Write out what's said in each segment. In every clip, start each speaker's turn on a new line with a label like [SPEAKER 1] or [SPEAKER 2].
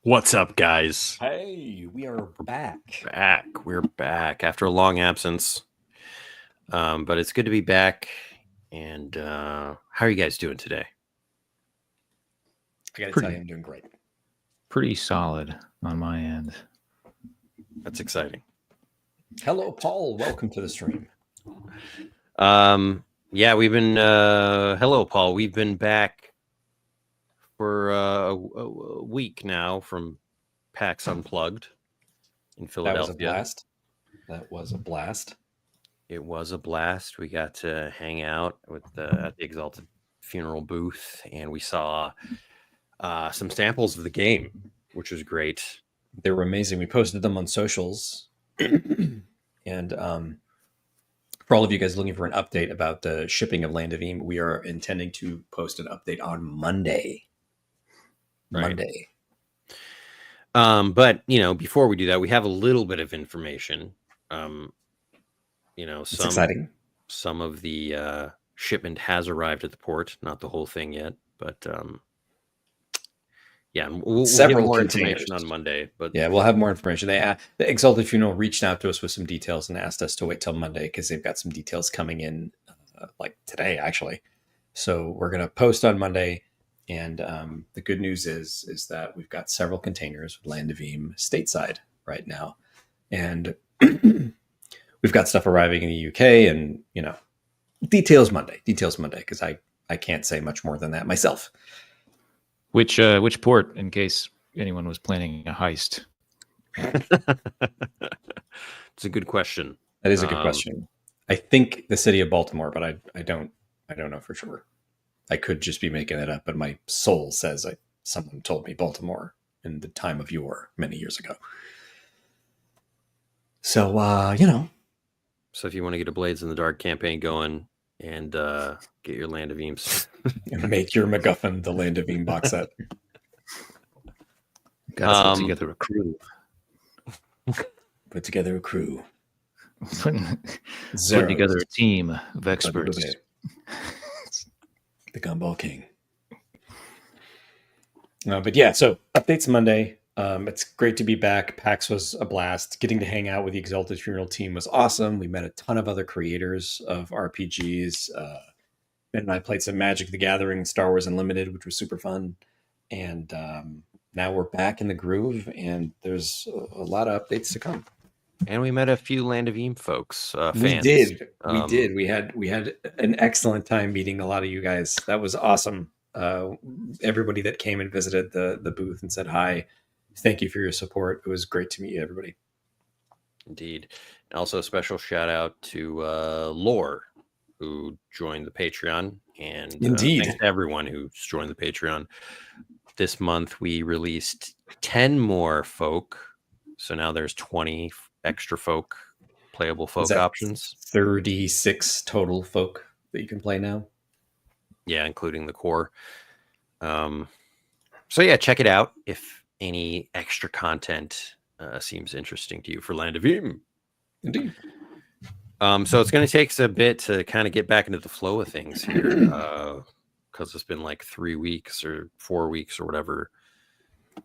[SPEAKER 1] What's up, guys?
[SPEAKER 2] Hey, we are back.
[SPEAKER 1] We're back after a long absence. But it's good to be back. And how are you guys doing today?
[SPEAKER 2] I gotta tell you, I'm doing great.
[SPEAKER 3] Pretty solid on my end.
[SPEAKER 1] That's exciting.
[SPEAKER 2] Hello, Paul. Welcome to the stream.
[SPEAKER 1] Yeah, we've been hello, Paul. We've been back for a week now from PAX Unplugged in Philadelphia.
[SPEAKER 2] That was a blast.
[SPEAKER 1] It was a blast. We got to hang out with at the Exalted Funeral booth, and we saw some samples of the game, which was great.
[SPEAKER 2] They were amazing. We posted them on socials. And for all of you guys looking for an update about the shipping of Land of Eam, we are intending to post an update on Monday.
[SPEAKER 1] Right. But, before we do that, we have a little bit of information.
[SPEAKER 2] It's exciting.
[SPEAKER 1] Some of the shipment has arrived at the port, not the whole thing yet, but yeah, we'll get more information on Monday. But
[SPEAKER 2] yeah, we'll have more information. The Exalted Funeral reached out to us with some details and asked us to wait till Monday because they've got some details coming in like today, actually. So we're going to post on Monday. And the good news is that we've got several containers with Land of Eam stateside right now. And we've got stuff arriving in the UK and, details Monday, because I can't say much more than that myself.
[SPEAKER 3] Which port, in case anyone was planning a heist?
[SPEAKER 1] It's a good question.
[SPEAKER 2] That is a good question. I think the city of Baltimore, but I don't know for sure. I could just be making it up, but my soul says someone told me Baltimore in the time of yore many years ago. So,
[SPEAKER 1] So if you want to get a Blades in the Dark campaign going and get your Land of Eames.
[SPEAKER 2] And make your MacGuffin the Land of Eam box set.
[SPEAKER 3] Gotta put together a crew.
[SPEAKER 2] Put together a crew.
[SPEAKER 3] Putting together a team of experts.
[SPEAKER 2] The Gumball King. But yeah, so updates Monday. It's great to be back. PAX was a blast. Getting to hang out with the Exalted Funeral team was awesome. We met a ton of other creators of RPGs. Ben and I played some Magic the Gathering and Star Wars Unlimited, which was super fun. And now we're back in the groove, and there's a lot of updates to come.
[SPEAKER 1] And we met a few Land of Eam folks, fans.
[SPEAKER 2] We did. We had an excellent time meeting a lot of you guys. That was awesome. Everybody that came and visited the booth and said hi. Thank you for your support. It was great to meet you, everybody.
[SPEAKER 1] Indeed. And also a special shout out to Lore, who joined the Patreon. And
[SPEAKER 2] Indeed.
[SPEAKER 1] Thanks to everyone who's joined the Patreon. This month we released 10 more folk. So now there's 20 extra playable folk options.
[SPEAKER 2] 36 total folk that you can play now.
[SPEAKER 1] Yeah, including the core. So yeah, check it out if any extra content seems interesting to you for Land of Eam.
[SPEAKER 2] Indeed.
[SPEAKER 1] So it's going to take us a bit to kind of get back into the flow of things here, because it's been like 3 weeks or 4 weeks or whatever,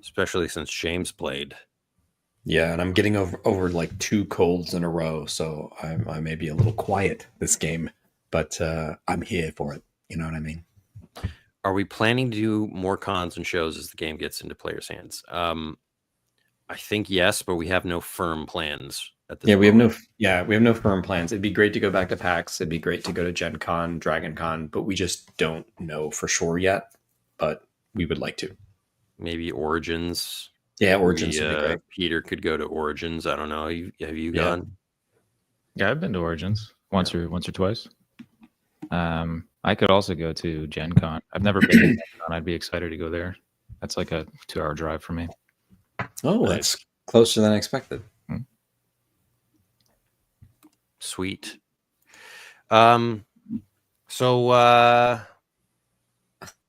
[SPEAKER 1] especially since James played.
[SPEAKER 2] Yeah, and I'm getting over like 2 colds in a row, so I may be a little quiet this game, but I'm here for it. You know what I mean?
[SPEAKER 1] Are we planning to do more cons and shows as the game gets into players' hands? I think yes, but we have no firm plans at this moment.
[SPEAKER 2] We have no firm plans. It'd be great to go back to PAX. It'd be great to go to Gen Con, Dragon Con, but we just don't know for sure yet. But we would like to.
[SPEAKER 1] Maybe Origins.
[SPEAKER 2] Yeah, Origins would be great.
[SPEAKER 1] Peter could go to Origins. I don't know. Have you gone?
[SPEAKER 3] Yeah, I've been to Origins once or twice. I could also go to Gen Con. I've never been to Gen Con. I'd be excited to go there. That's like a 2-hour drive for me.
[SPEAKER 2] Oh, that's closer than I expected.
[SPEAKER 1] Sweet. So I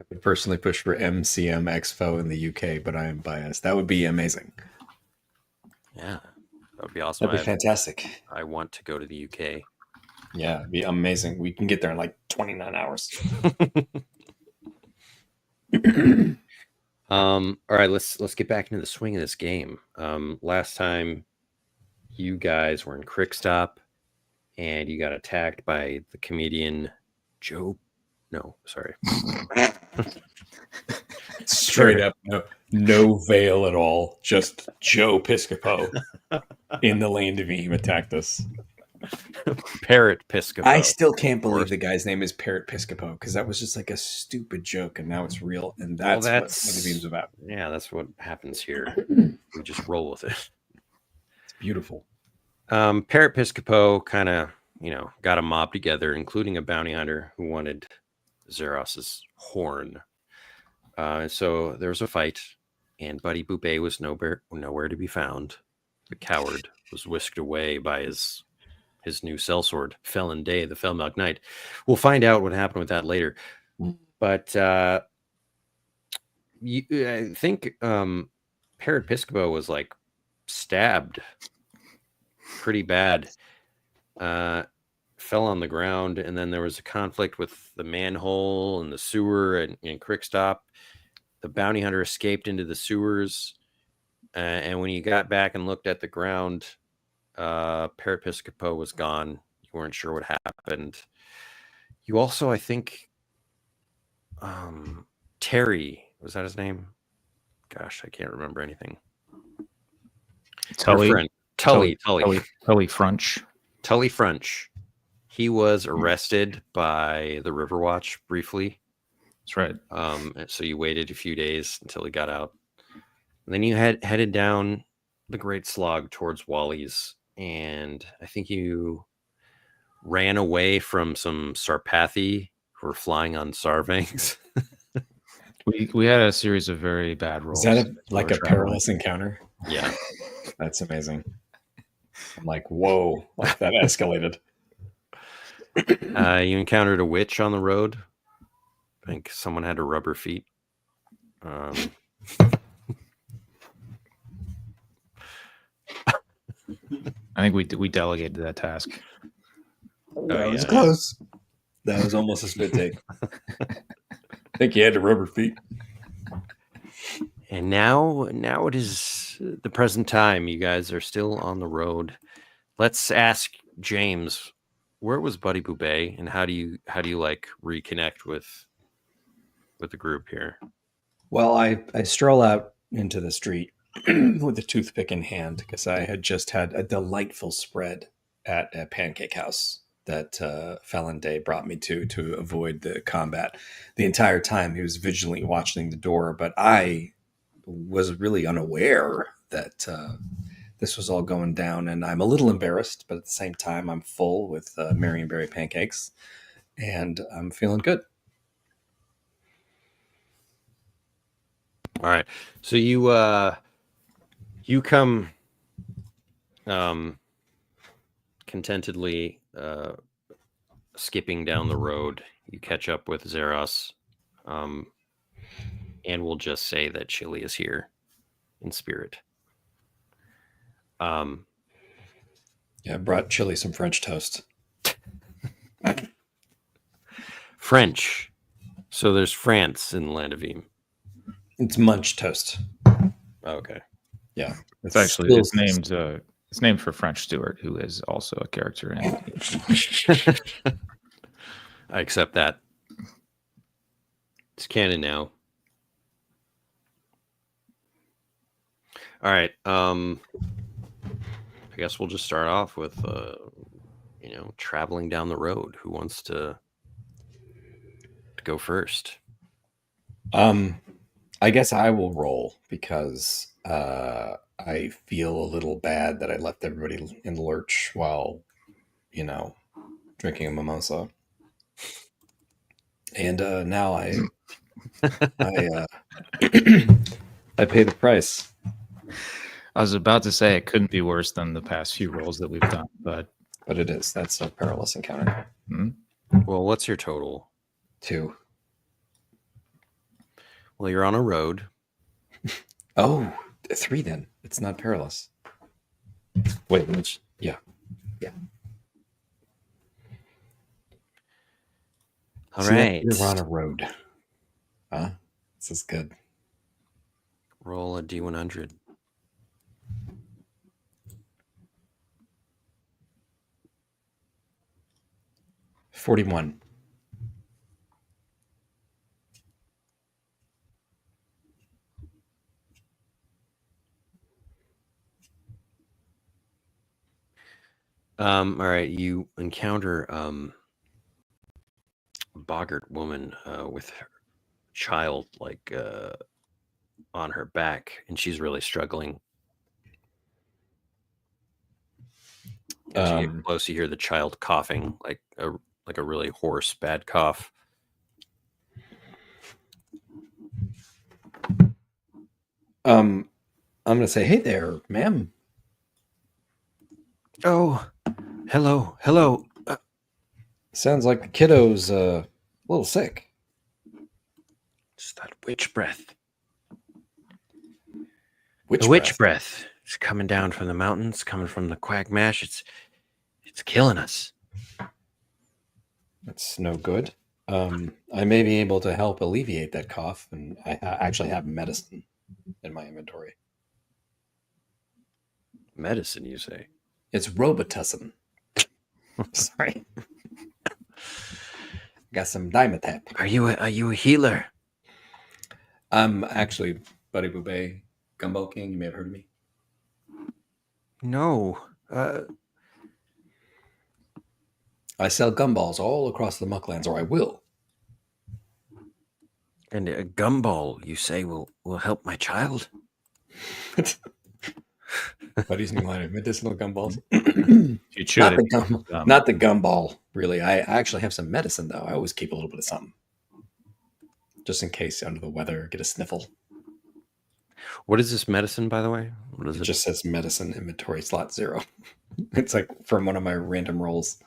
[SPEAKER 2] would personally push for MCM Expo in the UK, but I am biased. That would be amazing.
[SPEAKER 1] Yeah, that would be awesome.
[SPEAKER 2] That'd be fantastic.
[SPEAKER 1] I want to go to the UK.
[SPEAKER 2] Yeah, it'd be amazing. We can get there in like 29 hours.
[SPEAKER 1] All right, let's get back into the swing of this game. Last time you guys were in Crickstop and you got attacked by the comedian Joe. No, sorry.
[SPEAKER 2] Straight up, no veil at all. Just Joe Piscopo in the land of Eve attacked us.
[SPEAKER 1] Parrot Piscopo.
[SPEAKER 2] I still can't believe the guy's name is Parrot Piscopo because that was just like a stupid joke, and now it's real, and that's what the game's about.
[SPEAKER 1] Yeah, that's what happens here. We just roll with it.
[SPEAKER 2] It's beautiful.
[SPEAKER 1] Parrot Piscopo kind of, got a mob together, including a bounty hunter who wanted Zeros's horn. So there was a fight, and Buddy Boupé was nowhere to be found. The coward was whisked away by his new sellsword, Felon Day, the Felmug Knight. We'll find out what happened with that later. But I think Parrot Piscopo was like stabbed pretty bad. Fell on the ground, and then there was a conflict with the manhole and the sewer and Crickstop. The bounty hunter escaped into the sewers, and when you got back and looked at the ground, Parrot Piscopo was gone. You weren't sure what happened. You also, I think, Terry, was that his name? Gosh, I can't remember anything.
[SPEAKER 3] Tully
[SPEAKER 1] French. Tully French. He was arrested by the Riverwatch briefly.
[SPEAKER 3] That's right.
[SPEAKER 1] So you waited a few days until he got out. And then you headed down the Great Slog towards Wally's, and I think you ran away from some Sarpathi who were flying on Sarvangs.
[SPEAKER 3] We had a series of very bad rolls.
[SPEAKER 2] Is that a perilous encounter?
[SPEAKER 1] Yeah.
[SPEAKER 2] That's amazing. I'm like, whoa, like that escalated.
[SPEAKER 1] You encountered a witch on the road. I think someone had to rub her feet.
[SPEAKER 3] I think we delegated that task.
[SPEAKER 2] That was close. That was almost a spit take. I think you had to rub her feet.
[SPEAKER 1] And now it is the present time. You guys are still on the road. Let's ask James, where was Buddy Boupé, and how do you like reconnect with the group here?
[SPEAKER 2] Well, I stroll out into the street with a toothpick in hand because I had just had a delightful spread at a pancake house that Felon Day brought me to avoid the combat. The entire time he was vigilantly watching the door, but I was really unaware that this was all going down, and I'm a little embarrassed, but at the same time I'm full with Marionberry pancakes, and I'm feeling good.
[SPEAKER 1] All right, so you come contentedly skipping down the road. You catch up with Zeros, and we'll just say that Chili is here in spirit.
[SPEAKER 2] Yeah, I brought Chili some French toast.
[SPEAKER 1] French. So there's France in Landavim.
[SPEAKER 2] It's Munch toast.
[SPEAKER 1] Okay.
[SPEAKER 2] Yeah,
[SPEAKER 3] it's actually it's named for French Stewart, who is also a character in it.
[SPEAKER 1] I accept that. It's canon now. All right. I guess we'll just start off with traveling down the road. Who wants to go first?
[SPEAKER 2] I guess I will roll because I feel a little bad that I left everybody in the lurch while, drinking a mimosa. And now I pay the price.
[SPEAKER 3] I was about to say it couldn't be worse than the past few rolls that we've done, but
[SPEAKER 2] it is. That's a perilous encounter.
[SPEAKER 3] Mm-hmm.
[SPEAKER 1] Well, what's your total?
[SPEAKER 2] 2.
[SPEAKER 1] Well, you're on a road.
[SPEAKER 2] Oh, 3 then. It's not perilous. Wait, yeah.
[SPEAKER 1] All right.
[SPEAKER 2] You're on a road. Huh? This is good.
[SPEAKER 1] Roll a D100.
[SPEAKER 2] $41.
[SPEAKER 1] All right, you encounter a boggart woman with her child on her back, and she's really struggling. As you get close, you hear the child coughing like a really hoarse, bad cough.
[SPEAKER 2] I'm gonna say, hey there, ma'am.
[SPEAKER 1] Oh, hello.
[SPEAKER 2] Sounds like the kiddo's a little sick.
[SPEAKER 1] It's that witch breath.
[SPEAKER 2] Witch
[SPEAKER 1] The witch breath. It's coming down from the mountains, coming from the quagmash. It's killing us.
[SPEAKER 2] That's no good. I may be able to help alleviate that cough, and I actually have medicine in my inventory.
[SPEAKER 1] Medicine, you say?
[SPEAKER 2] It's Robitussin. Sorry. Got some Dimetap.
[SPEAKER 1] Are you a healer?
[SPEAKER 2] I'm actually Buddy Boobay, Gumball King. You may have heard of me.
[SPEAKER 1] No.
[SPEAKER 2] I sell gumballs all across the Mucklands, or I will.
[SPEAKER 1] And a gumball, you say, will help my child?
[SPEAKER 2] Buddy's new line of medicinal gumballs.
[SPEAKER 3] You chew
[SPEAKER 2] Not
[SPEAKER 3] it.
[SPEAKER 2] not the gumball, really. I actually have some medicine, though. I always keep a little bit of something. Just in case you're under the weather, get a sniffle.
[SPEAKER 1] What is this medicine, by the way? What is
[SPEAKER 2] It
[SPEAKER 1] it?
[SPEAKER 2] just says medicine inventory slot 0. It's like from one of my random rolls.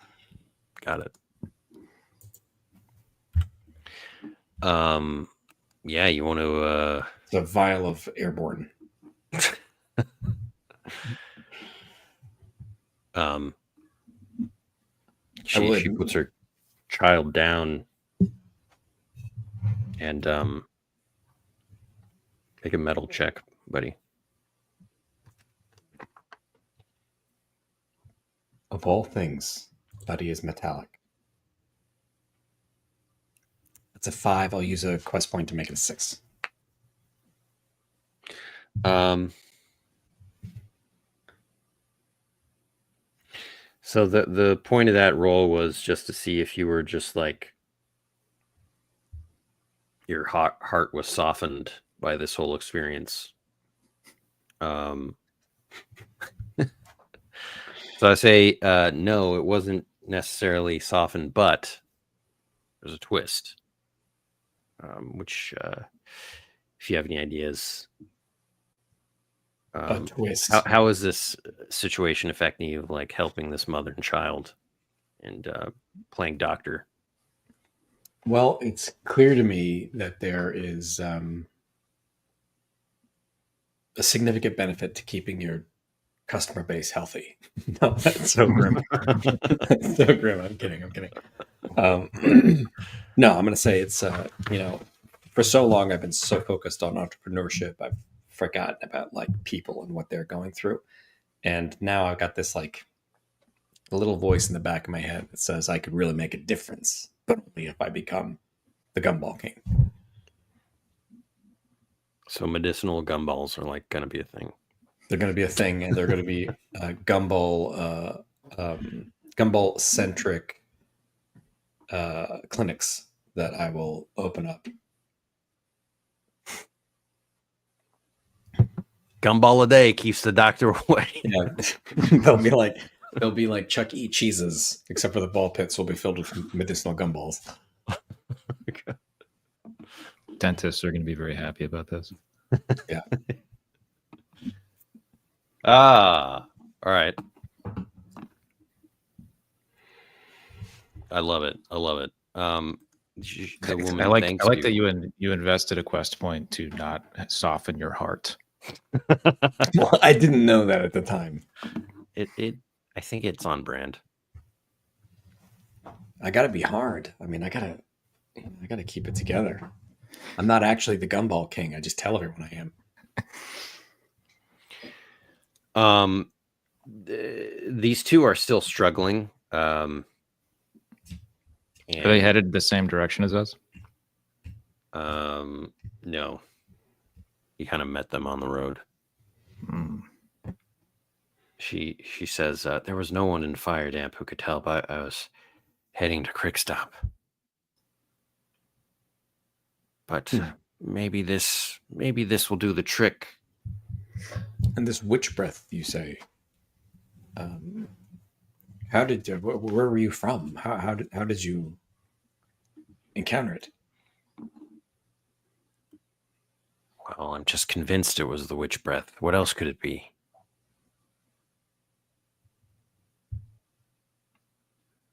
[SPEAKER 1] Got it. Yeah, you want to
[SPEAKER 2] It's a vial of airborne.
[SPEAKER 1] She puts her child down and make a metal check, buddy.
[SPEAKER 2] Of all things, Buddy is metallic. It's a 5. I'll use a quest point to make it a 6.
[SPEAKER 1] So the point of that roll was just to see if you were just like your heart was softened by this whole experience. So I say no, it wasn't necessarily softened, but there's a twist. Which if you have any ideas,
[SPEAKER 2] A twist.
[SPEAKER 1] how is this situation affecting you, like helping this mother and child and playing doctor?
[SPEAKER 2] Well, it's clear to me that there is a significant benefit to keeping your customer base healthy. No, that's so grim. That's so grim. I'm kidding. No, I'm going to say it's, for so long I've been so focused on entrepreneurship, I've forgotten about like people and what they're going through. And now I've got this like a little voice in the back of my head that says I could really make a difference, but only if I become the Gumball King.
[SPEAKER 1] So medicinal gumballs are like going to be a thing.
[SPEAKER 2] They're going to be a thing, and they're going to be Gumball centric clinics that I will open up.
[SPEAKER 1] Gumball a day keeps the doctor away.
[SPEAKER 2] Yeah, they'll be like Chuck E. Cheese's, except for the ball pits will be filled with medicinal gumballs.
[SPEAKER 3] Dentists are going to be very happy about this.
[SPEAKER 2] Yeah.
[SPEAKER 1] All right. I love it.
[SPEAKER 3] I like that you invested a quest point to not soften your heart.
[SPEAKER 2] Well, I didn't know that at the time.
[SPEAKER 1] I think it's on brand.
[SPEAKER 2] I gotta be hard. I mean, I gotta keep it together. I'm not actually the Gumball King. I just tell everyone I am.
[SPEAKER 1] These two are still struggling.
[SPEAKER 3] Are they headed the same direction as us?
[SPEAKER 1] No. He kind of met them on the road. She says, there was no one in Fire Damp who could help. I was heading to Crickstop. But maybe this will do the trick.
[SPEAKER 2] And this witch breath, you say? Where were you from? How did you encounter it?
[SPEAKER 1] Well, I'm just convinced it was the witch breath. What else could it be?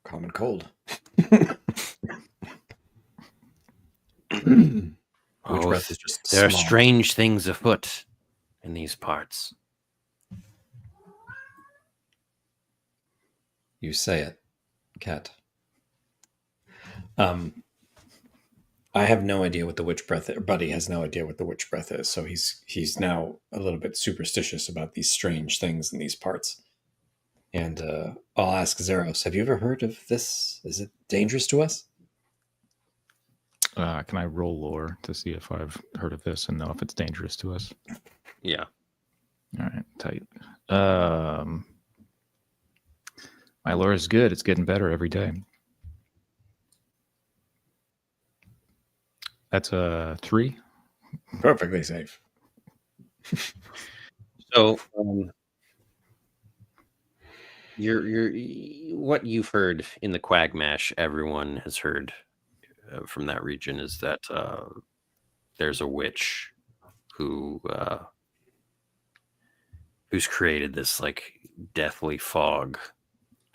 [SPEAKER 2] Common cold. Witch breath is just
[SPEAKER 1] there are
[SPEAKER 2] small.
[SPEAKER 1] strange things afoot in these parts.
[SPEAKER 2] You say it, Cat. I have no idea what the witch breath is. Buddy has no idea what the witch breath is, so he's now a little bit superstitious about these strange things in these parts. And I'll ask Zeros, have you ever heard of this? Is it dangerous to us?
[SPEAKER 3] Can I roll lore to see if I've heard of this and know if it's dangerous to us?
[SPEAKER 1] Yeah.
[SPEAKER 3] All right, tight. My lore is good. It's getting better every day. That's a 3.
[SPEAKER 2] Perfectly safe.
[SPEAKER 1] So, you're what you've heard in the Quagmash, everyone has heard from that region is that there's a witch who's created this like deathly fog,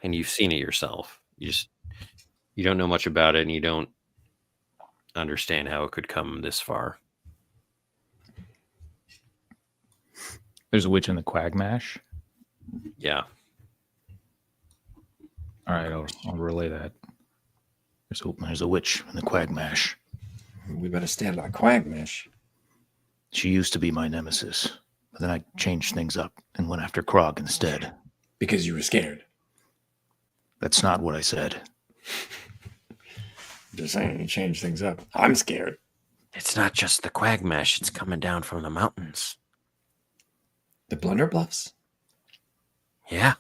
[SPEAKER 1] and you've seen it yourself. You don't know much about it, and you don't understand how it could come this far.
[SPEAKER 3] There's a witch in the Quagmash.
[SPEAKER 1] Yeah.
[SPEAKER 3] All right, I'll relay that. There's a witch in the Quagmash.
[SPEAKER 2] We better stand by Quagmash.
[SPEAKER 3] She used to be my nemesis, but then I changed things up and went after Krog instead.
[SPEAKER 2] Because you were scared.
[SPEAKER 3] That's not what I said.
[SPEAKER 2] Just saying, you changed things up. I'm scared.
[SPEAKER 1] It's not just the Quagmash, it's coming down from the mountains.
[SPEAKER 2] The Blunderbluffs?
[SPEAKER 1] Yeah.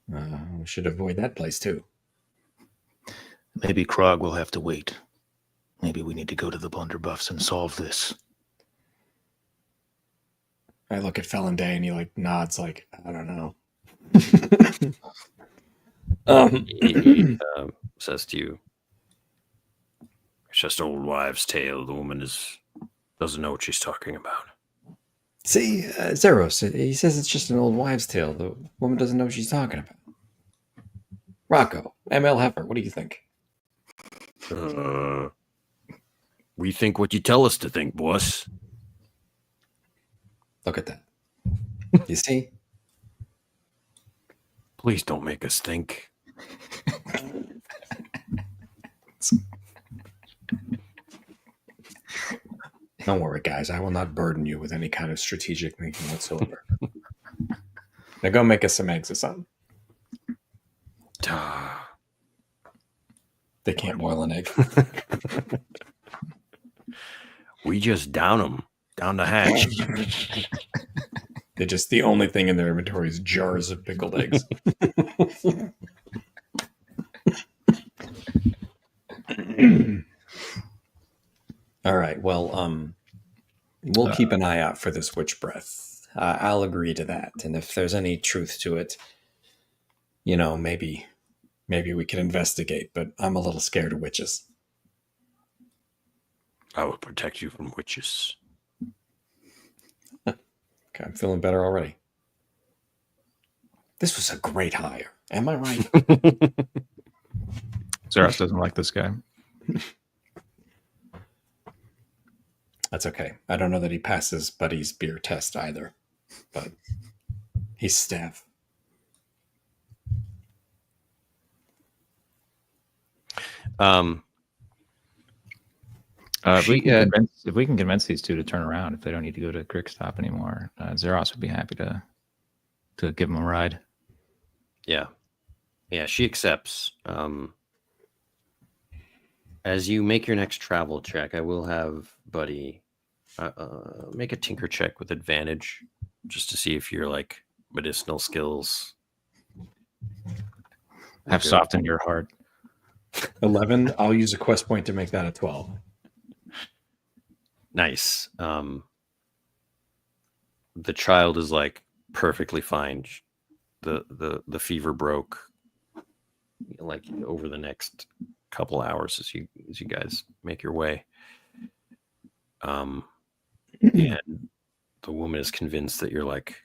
[SPEAKER 2] We should avoid that place too.
[SPEAKER 3] Maybe Krog will have to wait. Maybe we need to go to the Blunderbuffs and solve this.
[SPEAKER 2] I look at Felon Day and he like nods like, I don't know.
[SPEAKER 1] He says to you, it's just old wives' tale. The woman doesn't know what she's talking about.
[SPEAKER 2] See, Zeros, he says it's just an old wives' tale. The woman doesn't know what she's talking about. Rocco, ML Heifer, what do you think?
[SPEAKER 1] We think what you tell us to think, boss.
[SPEAKER 2] Look at that. You see?
[SPEAKER 1] Please don't make us think.
[SPEAKER 2] Don't worry, guys. I will not burden you with any kind of strategic thinking whatsoever. Now go make us some eggs or something. They can't boil an egg.
[SPEAKER 1] We just down them down the hatch.
[SPEAKER 2] They're just the only thing in their inventory is jars of pickled eggs. All right. Well, we'll keep an eye out for this witch breath. I'll agree to that. And if there's any truth to it, maybe we can investigate. But I'm a little scared of witches.
[SPEAKER 1] I will protect you from witches.
[SPEAKER 2] Okay, I'm feeling better already. This was a great hire. Am I right?
[SPEAKER 3] Zeros doesn't like this guy.
[SPEAKER 2] That's okay. I don't know that he passes Buddy's beer test either, but he's staff.
[SPEAKER 3] If we can convince these two to turn around, if they don't need to go to Quickstop anymore, Zeros would be happy to give them a ride.
[SPEAKER 1] Yeah, she accepts. As you make your next travel check, I will have Buddy make a tinker check with advantage, just to see if your like medicinal skills
[SPEAKER 3] have softened your heart.
[SPEAKER 2] 11. I'll use a quest point to make that a 12.
[SPEAKER 1] Nice. The child is like perfectly fine. The fever broke like over the next couple hours as you guys make your way. And the woman is convinced that you're like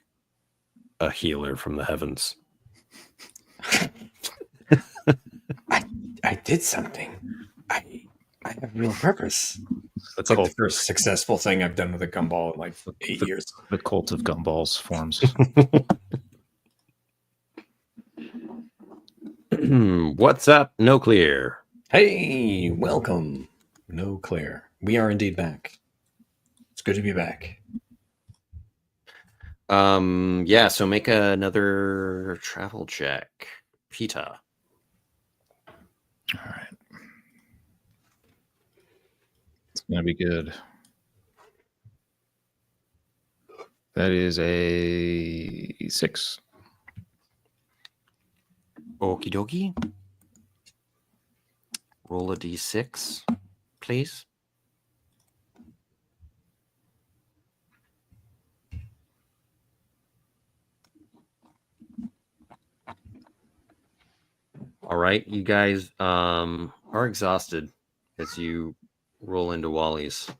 [SPEAKER 1] a healer from the heavens.
[SPEAKER 2] I did something. I have real purpose.
[SPEAKER 3] That's
[SPEAKER 2] like the first successful thing I've done with a gumball in like 8 years.
[SPEAKER 3] The cult of gumballs forms.
[SPEAKER 1] What's up, No Clear?
[SPEAKER 2] Hey, welcome, No Clear. We are indeed back. It's good to be back.
[SPEAKER 1] Yeah, so make another travel check. Pita.
[SPEAKER 3] All right. It's going to be good. That is a 6.
[SPEAKER 1] Okie dokie. Roll a d6, please. All right, you guys are exhausted as you roll into Wally's.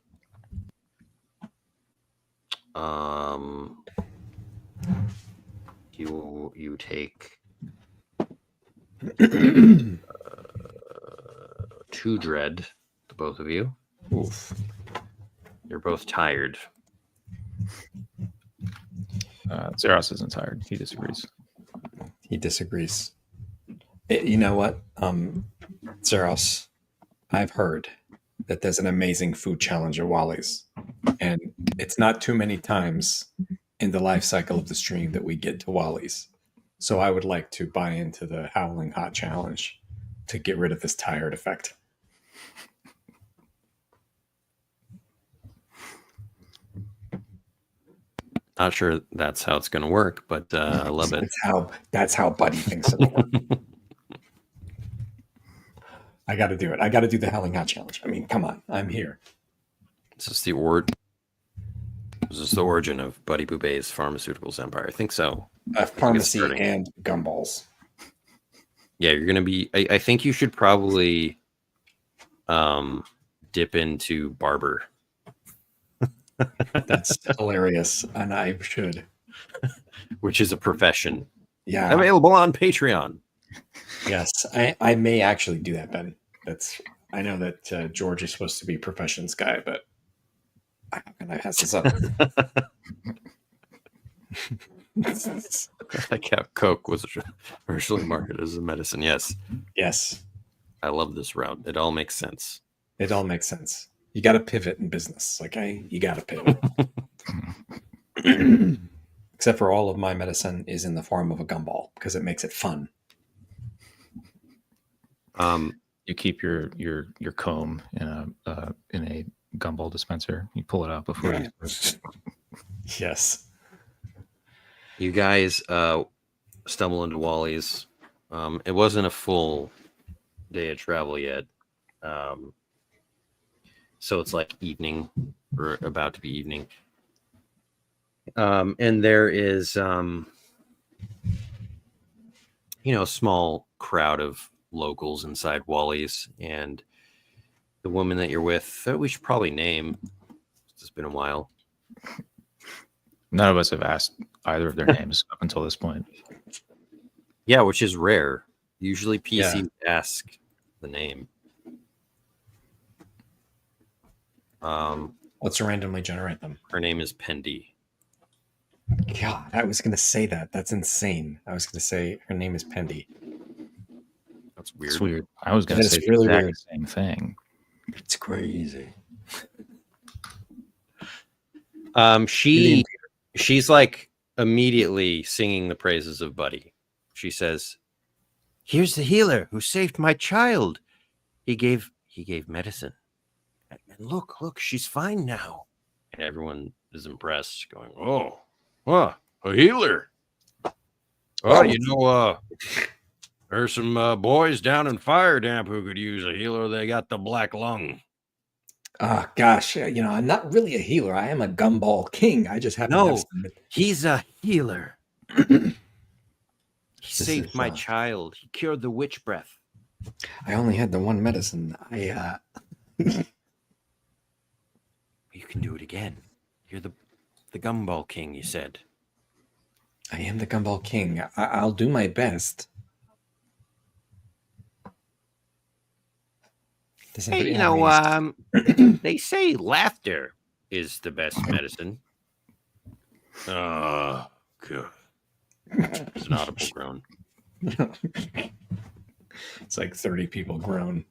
[SPEAKER 1] You take 2 dread, the both of you.
[SPEAKER 2] Oof.
[SPEAKER 1] You're both tired.
[SPEAKER 3] Zeros isn't tired. He disagrees.
[SPEAKER 2] He disagrees. You know what, Zeros? I've heard that there's an amazing food challenge at Wally's, and it's not too many times in the life cycle of the stream that we get to Wally's. So I would like to buy into the Howling Hot Challenge to get rid of this tired effect.
[SPEAKER 1] Not sure that's how it's going to work, but I love it.
[SPEAKER 2] That's how Buddy thinks it'll work. I got to do it. I got to do the Howling Hot Challenge. I mean, come on, I'm here.
[SPEAKER 1] This is the origin of Buddy Boubet's pharmaceuticals empire. I think so.
[SPEAKER 2] Pharmacy and gumballs.
[SPEAKER 1] Yeah, you're going to be. I think you should probably dip into barber.
[SPEAKER 2] That's hilarious, and I should.
[SPEAKER 1] Which is a profession.
[SPEAKER 2] Yeah,
[SPEAKER 1] available on Patreon.
[SPEAKER 2] Yes, I may actually do that, Ben. I know that George is supposed to be professions guy, but how can I pass this up?
[SPEAKER 1] Like how Coke was originally marketed as a medicine. Yes. I love this route. It all makes sense.
[SPEAKER 2] It all makes sense. You got to pivot in business. You got to pivot. Except for all of my medicine is in the form of a gumball because it makes it fun.
[SPEAKER 3] You keep your comb in a gumball dispenser. You pull it out before you.
[SPEAKER 2] Yes.
[SPEAKER 1] You guys stumble into Wally's. It wasn't a full day of travel yet. So it's like evening or about to be evening. And there is, a small crowd of locals inside Wally's, and the woman that you're with, that we should probably name. It's been a while.
[SPEAKER 3] None of us have asked either of their names up until this point.
[SPEAKER 1] Yeah, which is rare. Usually PCs ask the name.
[SPEAKER 2] Let's randomly generate them.
[SPEAKER 1] Her name is Pendy.
[SPEAKER 2] God, I was going to say that. That's insane. I was going to say her name is Pendy.
[SPEAKER 1] That's weird.
[SPEAKER 3] It's weird. I was going to say
[SPEAKER 2] really
[SPEAKER 3] the exact
[SPEAKER 2] weird.
[SPEAKER 3] same thing.
[SPEAKER 2] It's crazy.
[SPEAKER 1] She's like immediately singing the praises of Buddy. She says, "Here's the healer who saved my child. He gave medicine. And look, she's fine now." And everyone is impressed, going, "Oh, a healer. Oh, there's some boys down in Fire Damp who could use a healer. They got the black lung."
[SPEAKER 2] Gosh, I'm not really a healer. I am a gumball king. I just happen to have some...
[SPEAKER 1] He's a healer. He saved my child. He cured the witch breath.
[SPEAKER 2] I only had the one medicine.
[SPEAKER 1] You can do it again. You're the gumball king, you said.
[SPEAKER 2] I am the gumball king. I'll do my best.
[SPEAKER 1] Hey, they say laughter is the best medicine. Oh, good. It's an audible groan.
[SPEAKER 2] It's like 30 people groan.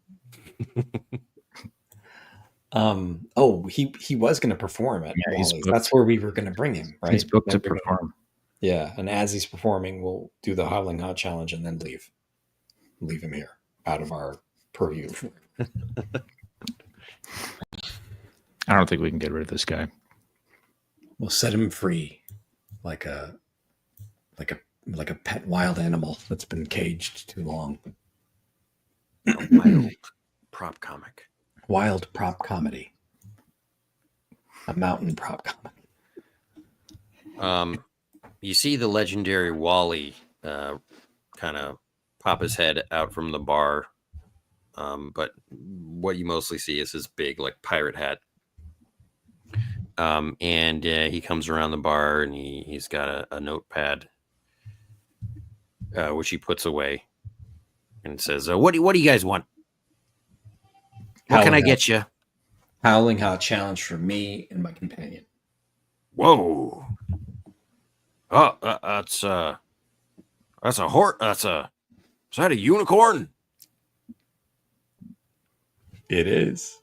[SPEAKER 2] He was going to perform at Wally's. That's where we were going to bring him, right?
[SPEAKER 3] He's booked to perform.
[SPEAKER 2] Yeah, and as he's performing, we'll do the Howling Hot Challenge and then leave him here out of our purview.
[SPEAKER 3] I don't think we can get rid of this guy.
[SPEAKER 2] We'll set him free, like a pet wild animal that's been caged too long.
[SPEAKER 1] A wild prop comic.
[SPEAKER 2] Wild prop comedy. A mountain prop comedy.
[SPEAKER 1] You see the legendary Wally kind of pop his head out from the bar. But what you mostly see is his big, like, pirate hat. And he comes around the bar and he's got a notepad, which he puts away, and says, "What do you guys want? What can I get you?"
[SPEAKER 2] Howling Hot Challenge for me and my companion.
[SPEAKER 1] Whoa! Oh, that's a horse. Is that a unicorn?
[SPEAKER 2] It is.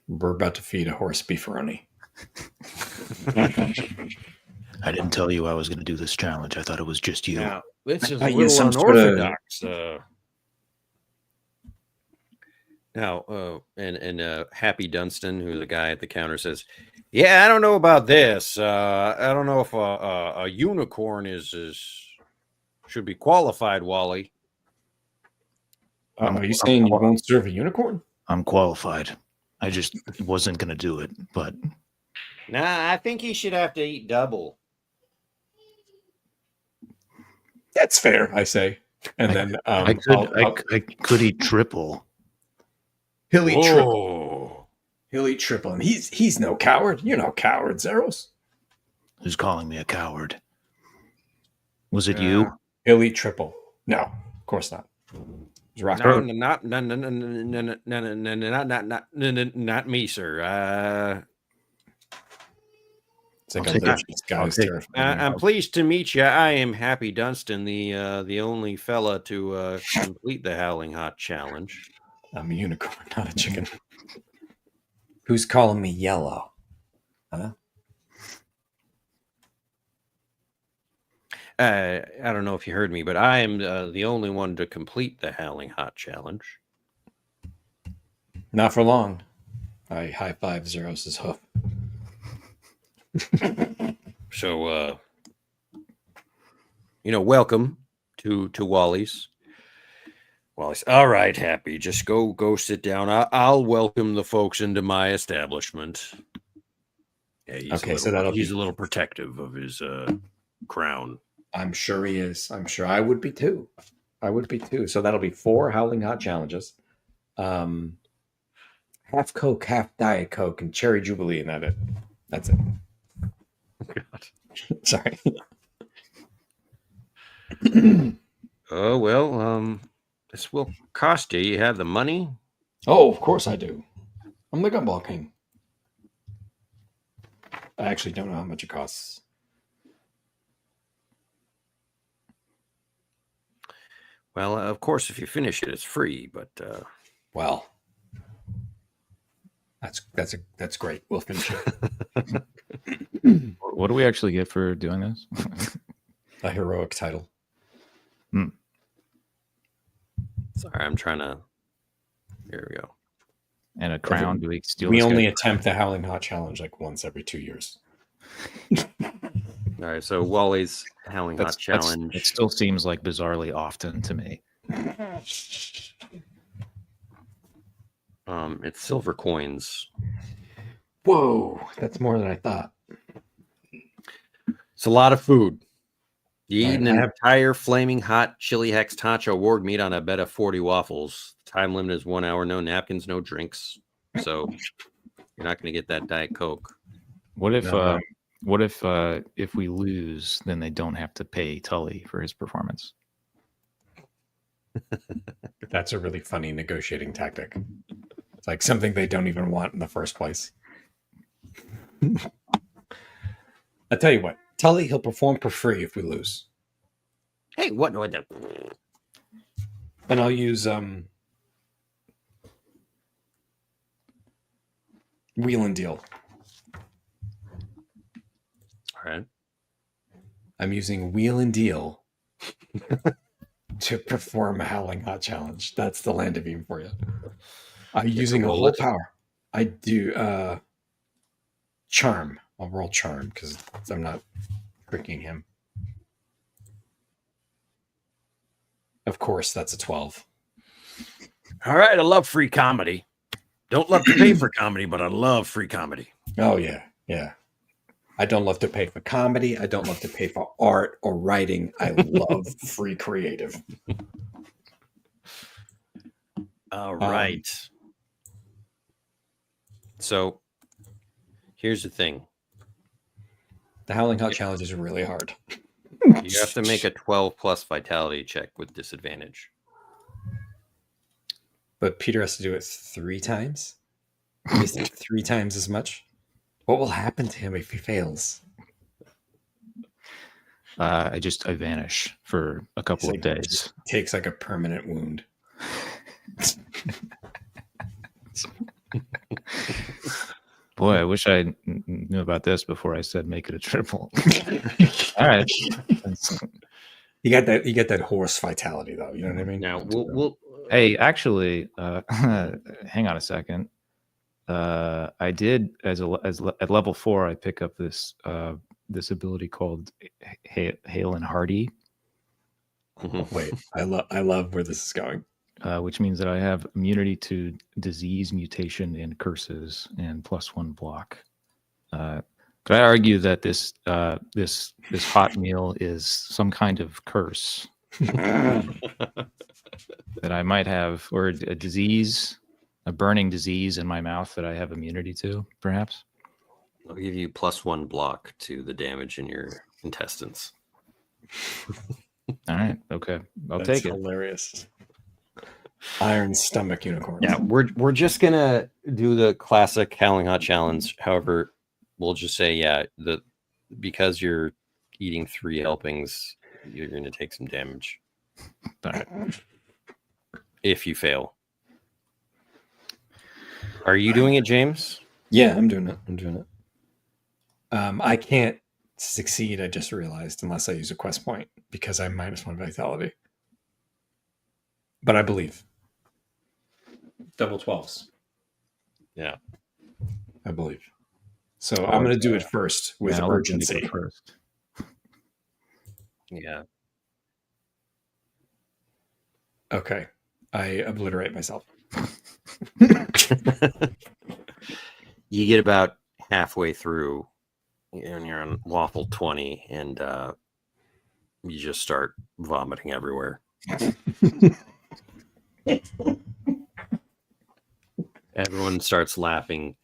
[SPEAKER 2] We're about to feed a horse beefaroni.
[SPEAKER 3] I didn't tell you I was going to do this challenge. I thought it was just you.
[SPEAKER 1] Now, this is
[SPEAKER 2] I
[SPEAKER 1] a
[SPEAKER 2] use
[SPEAKER 1] little
[SPEAKER 2] some sort of-
[SPEAKER 1] unorthodox. And Happy Dunstan, who's the guy at the counter, says, "Yeah, I don't know about this. I don't know if a unicorn should be qualified, Wally."
[SPEAKER 2] Are you saying you won't serve a unicorn?
[SPEAKER 3] I'm qualified. I just wasn't going to do it, but...
[SPEAKER 1] Nah, I think he should have to eat double.
[SPEAKER 2] That's fair, I say. And then
[SPEAKER 3] I could eat triple.
[SPEAKER 2] He'll eat triple. He'll eat triple. And he's no coward. You're no coward, Zeros.
[SPEAKER 3] Who's calling me a coward? Was it you?
[SPEAKER 2] He'll eat triple. No, of course not.
[SPEAKER 1] Not me, sir.
[SPEAKER 2] It's like this guy's terrifying.
[SPEAKER 1] I'm pleased to meet you. I am Happy Dunstan, the only fella to complete the Howling Hot Challenge.
[SPEAKER 2] I'm a unicorn, not a chicken. Who's calling me yellow? Huh?
[SPEAKER 1] I don't know if you heard me, but I am the only one to complete the Howling Hot Challenge.
[SPEAKER 2] Not for long. I high five Zeros' hoof.
[SPEAKER 1] So, welcome to Wally's. Wally's. All right, Happy. Just go sit down. I'll welcome the folks into my establishment. Yeah, he's a little protective of his crown.
[SPEAKER 2] I'm sure he is. I'm sure I would be too. So that'll be 4 Howling Hot Challenges. Half Coke, half Diet Coke, and Cherry Jubilee, and that's it.
[SPEAKER 1] God.
[SPEAKER 2] Sorry.
[SPEAKER 1] Oh, well, this will cost you. You have the money?
[SPEAKER 2] Oh, of course I do. I'm the Gumball King. I actually don't know how much it costs.
[SPEAKER 1] Well, of course, if you finish it, it's free, but...
[SPEAKER 2] Well, That's great. We'll finish it.
[SPEAKER 3] What do we actually get for doing this?
[SPEAKER 2] A heroic title.
[SPEAKER 1] Sorry, I'm trying to. Here we go.
[SPEAKER 3] And a crown? Do we steal?
[SPEAKER 2] We
[SPEAKER 3] this
[SPEAKER 2] only
[SPEAKER 3] guy's
[SPEAKER 2] attempt the Howling Hot Challenge like once every 2 years.
[SPEAKER 1] All right, so Wally's Howling Hot Challenge.
[SPEAKER 3] It still seems like bizarrely often to me.
[SPEAKER 1] It's silver coins.
[SPEAKER 2] Whoa, that's more than I thought.
[SPEAKER 1] It's a lot of food. You eat
[SPEAKER 2] I
[SPEAKER 1] an entire flaming hot chili hex tacho warg meat on a bed of 40 waffles. Time limit is 1 hour. No napkins, no drinks. So you're not going to get that Diet Coke.
[SPEAKER 3] What if if we lose, then they don't have to pay Tully for his performance?
[SPEAKER 2] That's a really funny negotiating tactic. It's like something they don't even want in the first place. I'll tell you what, Tully, he'll perform for free if we lose.
[SPEAKER 1] Hey, what?
[SPEAKER 2] And I'll use Wheel and Deal.
[SPEAKER 1] All right.
[SPEAKER 2] I'm using Wheel and Deal to perform a Howling Hot Challenge. That's the land of Eve for you. I'm using a whole power. I do Charm. I'll roll Charm because I'm not tricking him. Of course, that's a 12.
[SPEAKER 1] All right. I love free comedy. Don't love to pay for comedy, but I love free comedy.
[SPEAKER 2] Oh, yeah. Yeah. I don't love to pay for comedy. I don't love to pay for art or writing. I love free creative.
[SPEAKER 1] All right. So here's the thing.
[SPEAKER 2] The Howling Hot Challenge is really hard.
[SPEAKER 1] You have to make a 12 plus vitality check with disadvantage.
[SPEAKER 2] But Peter has to do it 3 times? Is it 3 times as much? What will happen to him if he fails?
[SPEAKER 3] I vanish for a couple of days.
[SPEAKER 2] Takes like a permanent wound.
[SPEAKER 3] Boy, I wish I knew about this before I said make it a triple. All right.
[SPEAKER 2] You get that horse vitality though. You know what I mean?
[SPEAKER 1] Now we'll
[SPEAKER 3] Hey, actually, hang on a second. I did at level 4. I pick up this ability called Hail and Hardy.
[SPEAKER 2] Wait, I love where this is going.
[SPEAKER 3] Which means that I have immunity to disease, mutation, and curses, and +1 block. Could I argue that this hot meal is some kind of curse that I might have, or a disease, a burning disease in my mouth that I have immunity to, perhaps?
[SPEAKER 1] I'll give you +1 block to the damage in your intestines.
[SPEAKER 3] All right, okay, I'll
[SPEAKER 2] That's
[SPEAKER 3] take it.
[SPEAKER 2] Hilarious. Iron stomach unicorn.
[SPEAKER 1] Yeah, we're just gonna do the classic Howling Hot Challenge. However, we'll just say because you're eating 3 helpings, you're gonna take some damage.
[SPEAKER 3] All right.
[SPEAKER 1] If you fail. Are you doing it, James?
[SPEAKER 2] Yeah, I'm doing it. I can't succeed, I just realized, unless I use a quest point because I'm -1 vitality. But I believe. Double 12s.
[SPEAKER 1] Yeah.
[SPEAKER 2] I believe. So I'm going to do it first with
[SPEAKER 3] I'll let you do
[SPEAKER 2] urgency.
[SPEAKER 3] it first.
[SPEAKER 1] Yeah.
[SPEAKER 2] Okay. I obliterate myself.
[SPEAKER 1] You get about halfway through and you're on waffle 20 and you just start vomiting everywhere. Everyone starts laughing.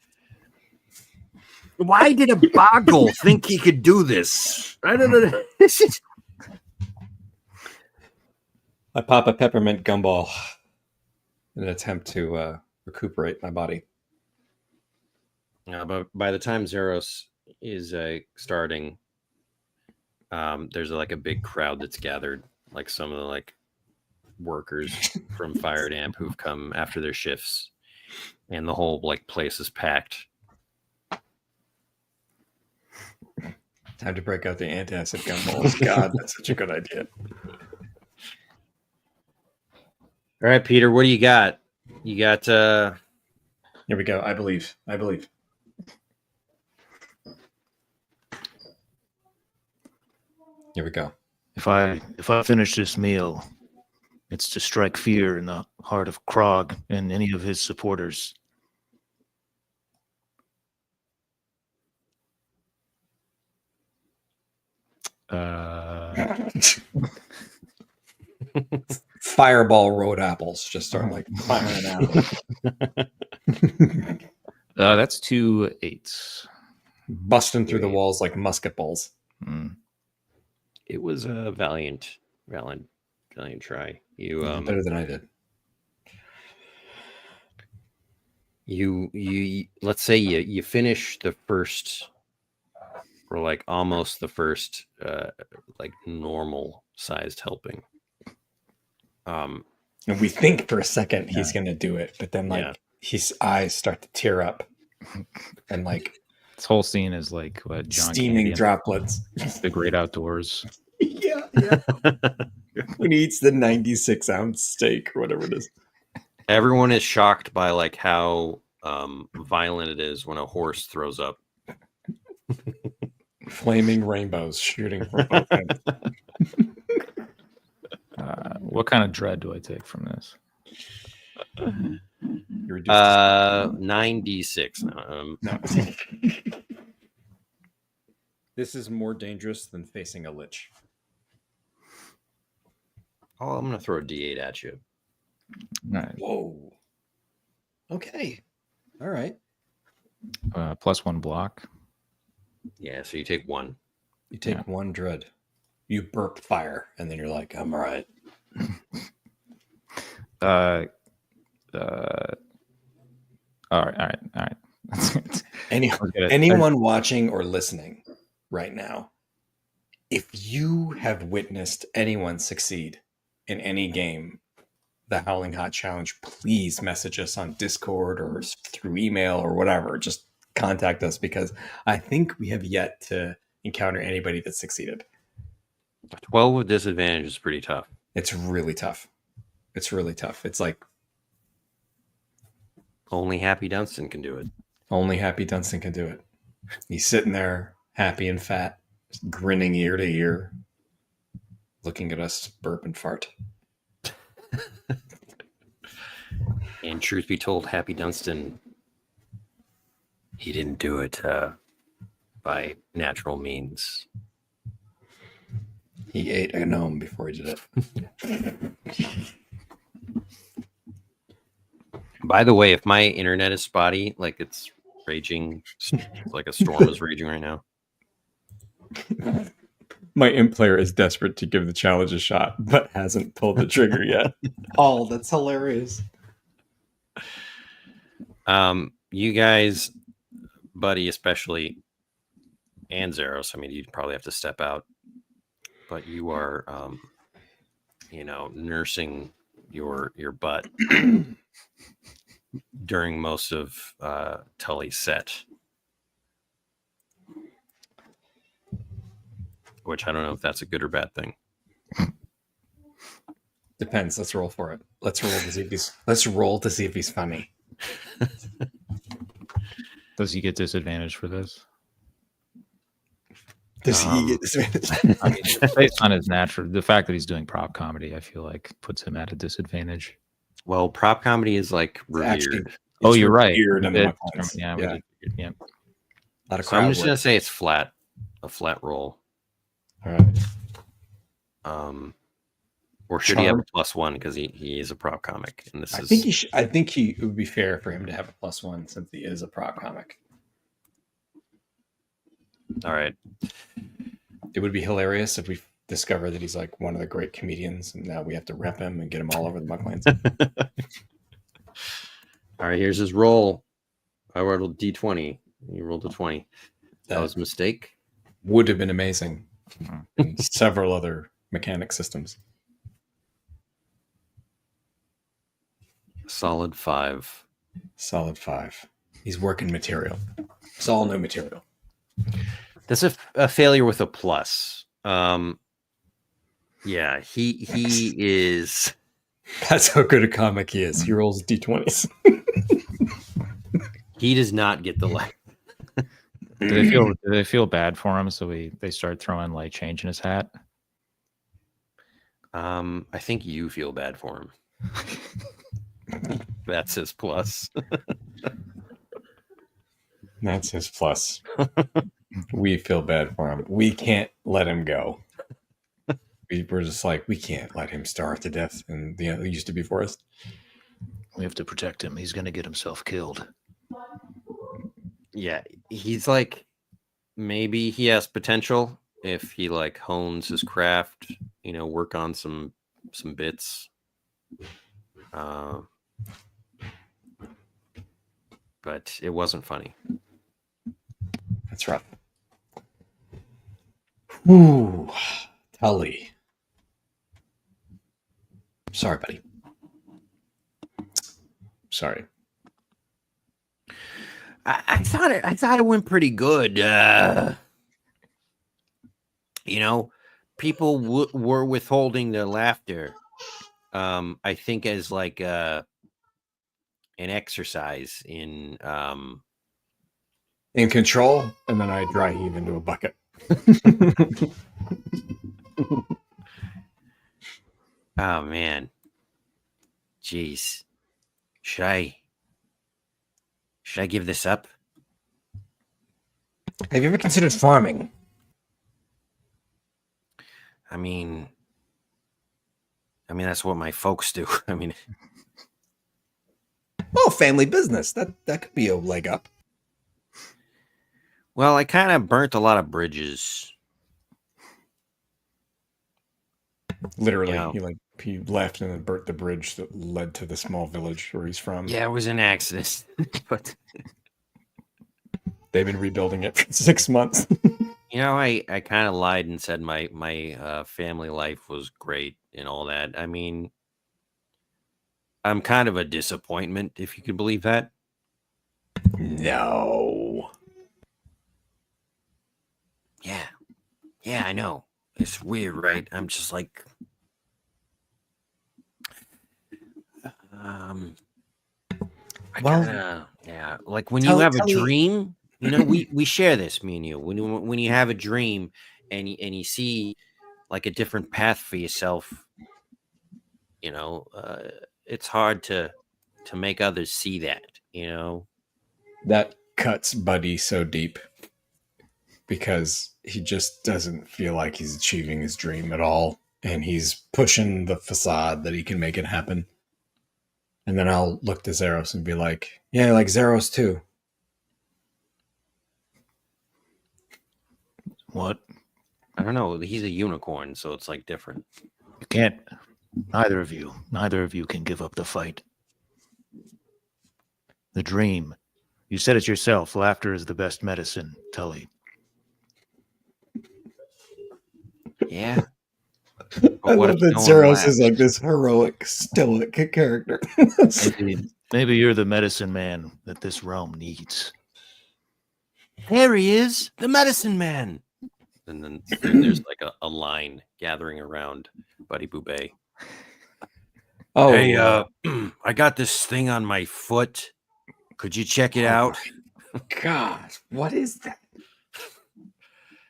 [SPEAKER 1] Why did a boggle think he could do this? I don't know.
[SPEAKER 2] I pop a peppermint gumball in an attempt to recuperate my body.
[SPEAKER 1] But by the time Zeros is starting, there's like a big crowd that's gathered, like some of the workers from Fire Damp who've come after their shifts. and the whole like place is packed.
[SPEAKER 2] Time to break out the antacid gumballs. God, that's such a good idea.
[SPEAKER 1] All right, Peter, what do you got? You got
[SPEAKER 2] Here we go. I believe. Here we go.
[SPEAKER 3] If I finish this meal, it's to strike fear in the heart of Krog and any of his supporters.
[SPEAKER 2] Fireball road apples just start like firing out.
[SPEAKER 3] That's 2 8s.
[SPEAKER 2] Busting through the walls like musket balls.
[SPEAKER 3] Mm.
[SPEAKER 1] it was a valiant try. You
[SPEAKER 2] Better than I did.
[SPEAKER 1] you let's say you finish the first, or like almost the first like normal sized helping.
[SPEAKER 2] And we think for a second he's gonna do it, but then like his eyes start to tear up, and like
[SPEAKER 3] This whole scene is like what John
[SPEAKER 2] steaming
[SPEAKER 3] Candy in
[SPEAKER 2] droplets.
[SPEAKER 3] The Great Outdoors.
[SPEAKER 2] Yeah. When he eats the 96-ounce steak or whatever it is.
[SPEAKER 1] Everyone is shocked by like how violent it is when a horse throws up.
[SPEAKER 2] Flaming rainbows shooting from both ends.
[SPEAKER 3] What kind of dread do I take from this?
[SPEAKER 2] You reduced to
[SPEAKER 1] 96.
[SPEAKER 2] no. This is more dangerous than facing a lich.
[SPEAKER 1] Oh, I'm gonna throw a D8 at you.
[SPEAKER 3] All right.
[SPEAKER 2] Whoa. Okay. All right.
[SPEAKER 3] +1 block.
[SPEAKER 1] Yeah, so you take 1.
[SPEAKER 2] You take one dread. You burp fire, and then you're like, I'm all right.
[SPEAKER 3] All right.
[SPEAKER 2] Anyone watching or listening right now, if you have witnessed anyone succeed in any game, the Howling Hot Challenge, please message us on Discord or through email or whatever. Just contact us, because I think we have yet to encounter anybody that succeeded.
[SPEAKER 1] 12 with disadvantage is pretty tough.
[SPEAKER 2] It's really tough. It's like
[SPEAKER 1] Only Happy Dunstan can do it.
[SPEAKER 2] only Happy Dunstan can do it. He's sitting there happy and fat, grinning ear to ear, looking at us burp and fart.
[SPEAKER 1] And truth be told, Happy Dunstan, he didn't do it by natural means.
[SPEAKER 2] He ate a gnome before he did it.
[SPEAKER 1] By the way, if my internet is spotty, like it's raging, like a storm is raging right now.
[SPEAKER 2] My imp player is desperate to give the challenge a shot, but hasn't pulled the trigger yet. Oh, that's hilarious.
[SPEAKER 1] You guys, Buddy especially, and Zeros, I mean, you'd probably have to step out, but you are, nursing your butt during most of Tully's set. Which I don't know if that's a good or bad thing.
[SPEAKER 2] Depends. Let's roll for it. Let's roll to see if he's funny.
[SPEAKER 3] Does he get disadvantage for this?
[SPEAKER 2] Does he get disadvantage?
[SPEAKER 3] I mean, based on his the fact that he's doing prop comedy, I feel like puts him at a disadvantage.
[SPEAKER 1] Well, prop comedy is like revered.
[SPEAKER 2] Actually,
[SPEAKER 3] Oh, you're right.
[SPEAKER 2] Weird in the
[SPEAKER 3] Yeah.
[SPEAKER 2] yeah.
[SPEAKER 3] Yeah.
[SPEAKER 2] A lot of
[SPEAKER 1] So I'm
[SPEAKER 2] crowd
[SPEAKER 1] just
[SPEAKER 2] work.
[SPEAKER 1] gonna say it's flat, a flat roll.
[SPEAKER 2] All right.
[SPEAKER 1] Or should he have a
[SPEAKER 2] Charmed.
[SPEAKER 1] +1 because he is a prop comic, and this
[SPEAKER 2] I
[SPEAKER 1] is
[SPEAKER 2] think it would be fair for him to have a +1 since he is a prop comic.
[SPEAKER 1] all right.
[SPEAKER 2] It would be hilarious if we discover that he's like one of the great comedians, and now we have to rep him and get him all over the Mucklands.
[SPEAKER 1] All right, here's his roll. I rolled a D20. You rolled a 20. That was a mistake.
[SPEAKER 2] Would have been amazing. In several other mechanic systems.
[SPEAKER 1] Solid 5.
[SPEAKER 2] Solid 5. He's working material. It's all new material.
[SPEAKER 1] That's a failure with a plus. Yeah, he is.
[SPEAKER 2] That's how good a comic he is. He rolls d20s.
[SPEAKER 1] He does not get the light.
[SPEAKER 3] Do they feel bad for him? So they start throwing light change in his hat.
[SPEAKER 1] I think you feel bad for him. That's his plus.
[SPEAKER 2] That's his plus. We feel bad for him. We can't let him go. We're just like, we can't let him starve to death in the used to be forest.
[SPEAKER 3] We have to protect him. He's going to get himself killed.
[SPEAKER 1] Yeah, he's like, maybe he has potential if he like hones his craft, work on some bits. But it wasn't funny.
[SPEAKER 2] That's rough. Ooh, Tully. Sorry, buddy. Sorry.
[SPEAKER 1] I thought it went pretty good. People were withholding their laughter. I think as like an exercise in
[SPEAKER 2] control, and then I dry heave into a bucket.
[SPEAKER 1] Oh man, jeez, should I give this up?
[SPEAKER 2] Have you ever considered farming?
[SPEAKER 1] I mean that's what my folks do.
[SPEAKER 2] Oh, family business. That could be a leg up.
[SPEAKER 1] Well, I kind of burnt a lot of bridges.
[SPEAKER 2] Literally, he left and then burnt the bridge that led to the small village where he's from.
[SPEAKER 1] Yeah, it was an accident, but
[SPEAKER 2] they've been rebuilding it for 6 months.
[SPEAKER 1] I kind of lied and said my family life was great and all that. I mean, I'm kind of a disappointment, if you can believe that.
[SPEAKER 2] No.
[SPEAKER 1] Yeah, I know. It's weird, right? I'm just like, like when you have a dream, we share this, me and you. When you have a dream and you see like a different path for yourself, it's hard to make others see that,
[SPEAKER 2] That cuts Buddy so deep because he just doesn't feel like he's achieving his dream at all. And he's pushing the facade that he can make it happen. And then I'll look to Zeros and be like, yeah, I like Zeros too.
[SPEAKER 3] What?
[SPEAKER 1] I don't know. He's a unicorn, so it's like different.
[SPEAKER 3] You can't. Neither of you can give up the fight. The dream. You said it yourself. Laughter is the best medicine, Tully.
[SPEAKER 1] Yeah.
[SPEAKER 2] I love that Zeros is like this heroic, stoic character.
[SPEAKER 3] Maybe you're the medicine man that this realm needs.
[SPEAKER 1] There he is, the medicine man. And then there's like a line gathering around Buddy Boobay. Oh, hey, I got this thing on my foot. Could you check it out?
[SPEAKER 2] God, what is that?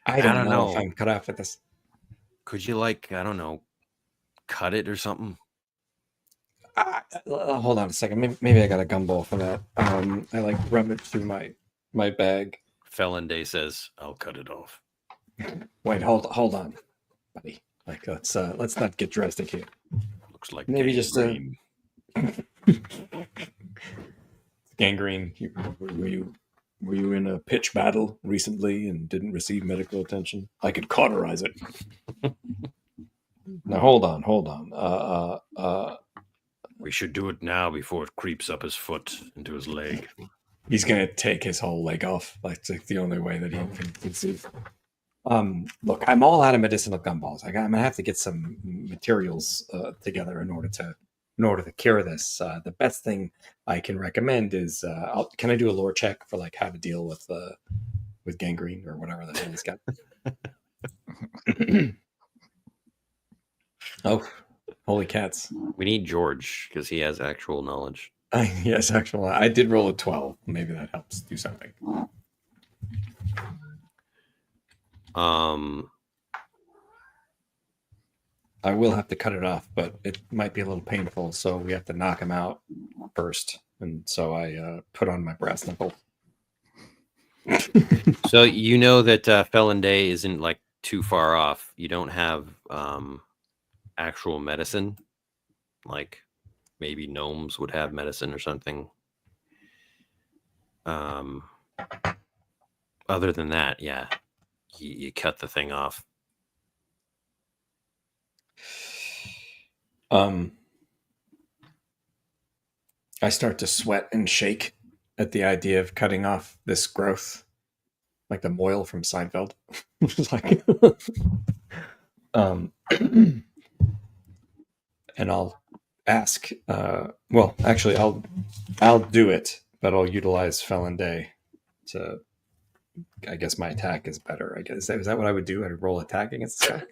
[SPEAKER 2] I don't know if I'm cut off at this.
[SPEAKER 1] Could you, I don't know, cut it or something?
[SPEAKER 2] Hold on a second. Maybe I got a gumball for that. I rummage through my bag.
[SPEAKER 1] Felon Day says, "I'll cut it off."
[SPEAKER 2] Wait, hold on, buddy. Let's not get drastic here.
[SPEAKER 1] Looks like
[SPEAKER 2] maybe
[SPEAKER 1] gangrene.
[SPEAKER 2] Just gangrene. Were you in a pitch battle recently and didn't receive medical attention? I could cauterize it. Now hold on.
[SPEAKER 1] We should do it now before it creeps up his foot into his leg.
[SPEAKER 2] He's gonna take his whole leg off. That's like the only way that he can conceive. Look, I'm all out of medicinal gumballs. I'm gonna have to get some materials together in order to in order to cure this, the best thing I can recommend is, can I do a lore check for like how to deal with gangrene or whatever the hell he's got? Oh, holy cats!
[SPEAKER 1] We need George because he has actual knowledge.
[SPEAKER 2] Yes, actually, I did roll a 12. Maybe that helps do something. I will have to cut it off, but it might be a little painful, so we have to knock him out first. And so I put on my brass knuckle.
[SPEAKER 1] So you know that Felon Day isn't like too far off. You don't have actual medicine, like maybe gnomes would have medicine or something. Other than that, yeah, you cut the thing off.
[SPEAKER 2] I start to sweat and shake at the idea of cutting off this growth, like the moil from Seinfeld. Like, and I'll ask. Well, actually, I'll do it, but I'll utilize Felon Day to. I guess my attack is better. I guess is that what I would do? I'd roll attack against this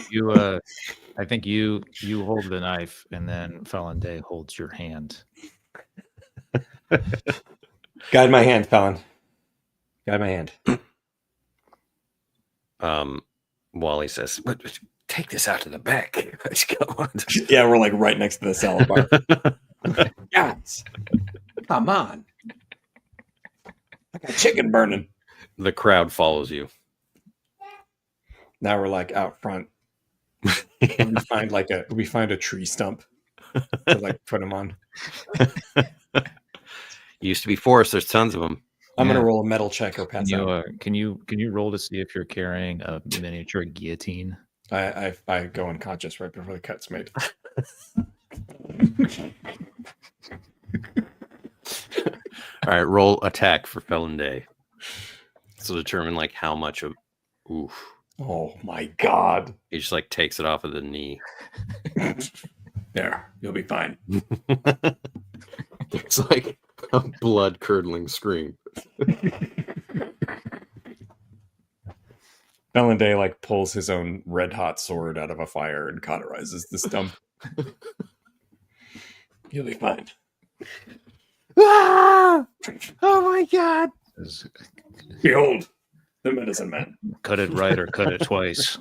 [SPEAKER 3] You, I think you hold the knife, and then Felon Day holds your hand.
[SPEAKER 2] Guide my hand, Felon. Guide my hand.
[SPEAKER 1] Wally says, "Take this out to the back." Come on.
[SPEAKER 2] Yeah, we're like right next to the salad bar. Yes. Come on. I got chicken burning.
[SPEAKER 1] The crowd follows you.
[SPEAKER 2] Now we're like out front. We find a tree stump to like put them on.
[SPEAKER 1] Used to be forest. There's tons of them.
[SPEAKER 2] I'm gonna roll a metal check or pass out.
[SPEAKER 3] Can you roll to see if you're carrying a miniature guillotine?
[SPEAKER 2] I go unconscious right before the cut's made.
[SPEAKER 1] All right, roll attack for Felon Day. So determine like how much of. Oof.
[SPEAKER 2] Oh my god!
[SPEAKER 1] He just like takes it off of the knee.
[SPEAKER 2] There, you'll be fine.
[SPEAKER 1] It's like a blood curdling scream.
[SPEAKER 2] Felon Day like pulls his own red hot sword out of a fire and cauterizes the stump. You'll be fine.
[SPEAKER 1] Ah! Oh my god!
[SPEAKER 2] Behold, the medicine man.
[SPEAKER 3] Cut it right or cut it twice.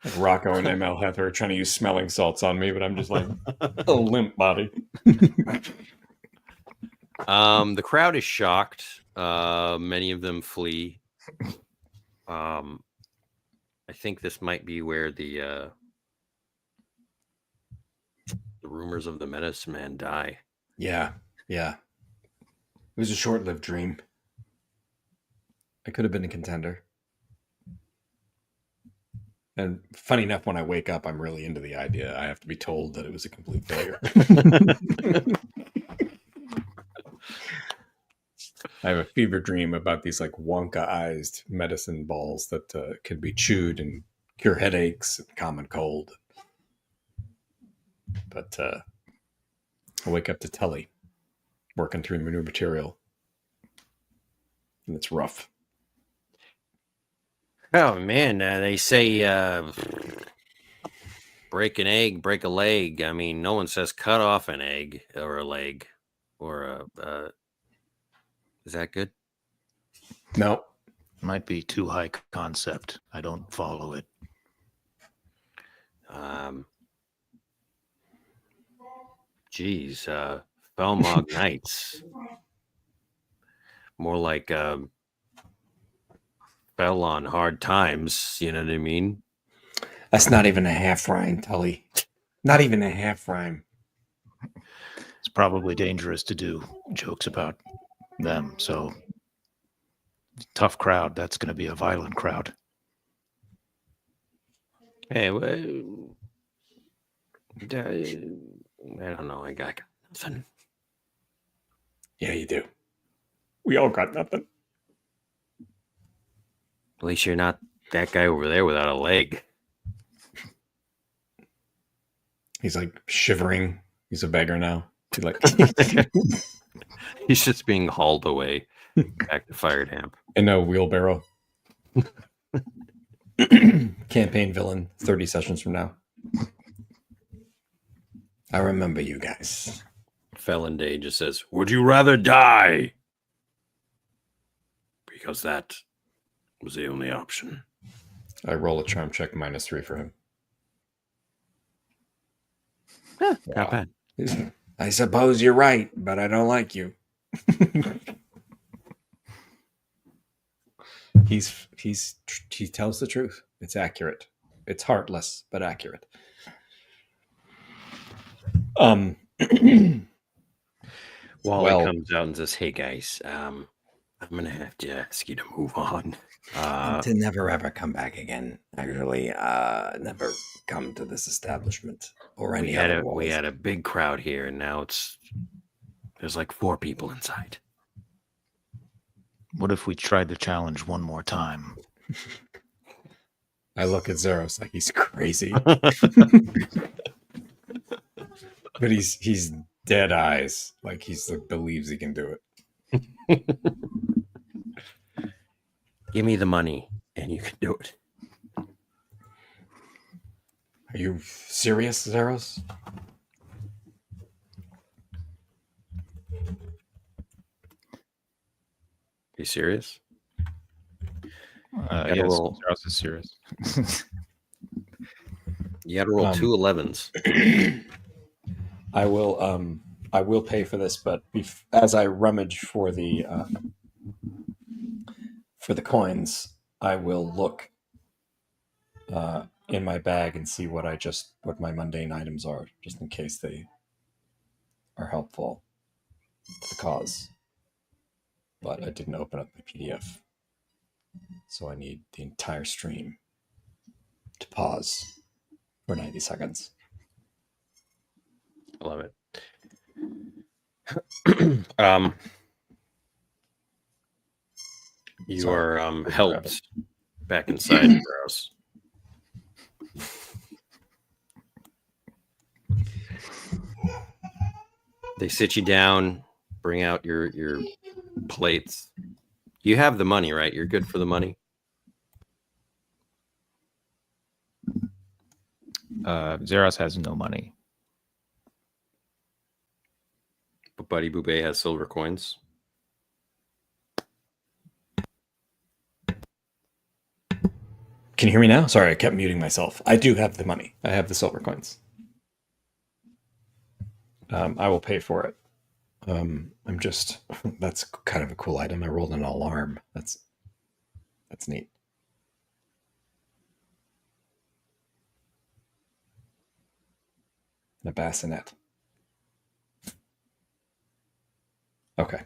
[SPEAKER 2] Like Rocco and ML Heather are trying to use smelling salts on me, but I'm just like a limp body.
[SPEAKER 1] The crowd is shocked. Many of them flee. I think this might be where the rumors of the medicine man die.
[SPEAKER 2] Yeah. It was a short-lived dream. I could have been a contender. And funny enough, when I wake up, I'm really into the idea. I have to be told that it was a complete failure. I have a fever dream about these like Wonka-ized medicine balls that can be chewed and cure headaches and common cold. But I wake up to Tully working through new material. And it's rough.
[SPEAKER 1] Oh man, they say break an egg, break a leg. I mean, no one says cut off an egg or a leg or a. Is that good?
[SPEAKER 2] No.
[SPEAKER 3] Might be too high concept. I don't follow it.
[SPEAKER 1] Geez, Felmog Knights. More like fell on hard times, you know what I mean?
[SPEAKER 2] That's not even a half rhyme, Tully. Not even a half rhyme.
[SPEAKER 3] It's probably dangerous to do jokes about them, so tough crowd. That's going to be a violent crowd.
[SPEAKER 1] Hey, I don't know. I got nothing.
[SPEAKER 2] Yeah, you do. We all got nothing.
[SPEAKER 1] At least you're not that guy over there without a leg.
[SPEAKER 2] He's like shivering. He's a beggar now. He's like,
[SPEAKER 1] He's just being hauled away back to Fire Damp.
[SPEAKER 2] in a wheelbarrow. Campaign villain, 30 sessions from now. I remember you guys.
[SPEAKER 1] Felon Day just says, "Would you rather die?" Because that was the only option.
[SPEAKER 2] I roll a charm check -3 for him.
[SPEAKER 1] Not bad.
[SPEAKER 2] I suppose you're right, but I don't like you. He tells the truth. It's accurate. It's heartless, but accurate.
[SPEAKER 1] Wally
[SPEAKER 2] Well-
[SPEAKER 1] comes out and says, "Hey guys, I'm gonna have to ask you to move on.
[SPEAKER 2] To never ever come back again. Actually, never come to this establishment or
[SPEAKER 1] we
[SPEAKER 2] any
[SPEAKER 1] had
[SPEAKER 2] other
[SPEAKER 1] a
[SPEAKER 2] walls.
[SPEAKER 1] a big crowd here, and now there's like 4 people inside."
[SPEAKER 3] What if we tried to challenge one more time?
[SPEAKER 2] I look at Zeros like he's crazy, but he's dead eyes, like he's like believes he can do it.
[SPEAKER 1] Give me the money, and you can do it.
[SPEAKER 2] Are you serious, Zeros?
[SPEAKER 1] You serious?
[SPEAKER 3] Yes,
[SPEAKER 1] roll.
[SPEAKER 3] Strauss is serious.
[SPEAKER 1] You got to roll 2 11s.
[SPEAKER 2] I will pay for this, but as I rummage for the coins, I will look in my bag and see what my mundane items are, just in case they are helpful to the cause. But I didn't open up my PDF, so I need the entire stream to pause for 90 seconds.
[SPEAKER 1] I love it. You
[SPEAKER 2] Sorry,
[SPEAKER 1] are helped back inside your house. They sit you down, bring out your plates. You have the money, right? You're good for the money.
[SPEAKER 3] Zeros has no money.
[SPEAKER 1] But Buddy Boubet has silver coins.
[SPEAKER 2] Can you hear me now? Sorry, I kept muting myself. I do have the money. I have the silver coins. I will pay for it. I'm just, that's kind of a cool item. I rolled an alarm. That's neat. And a bassinet. Okay.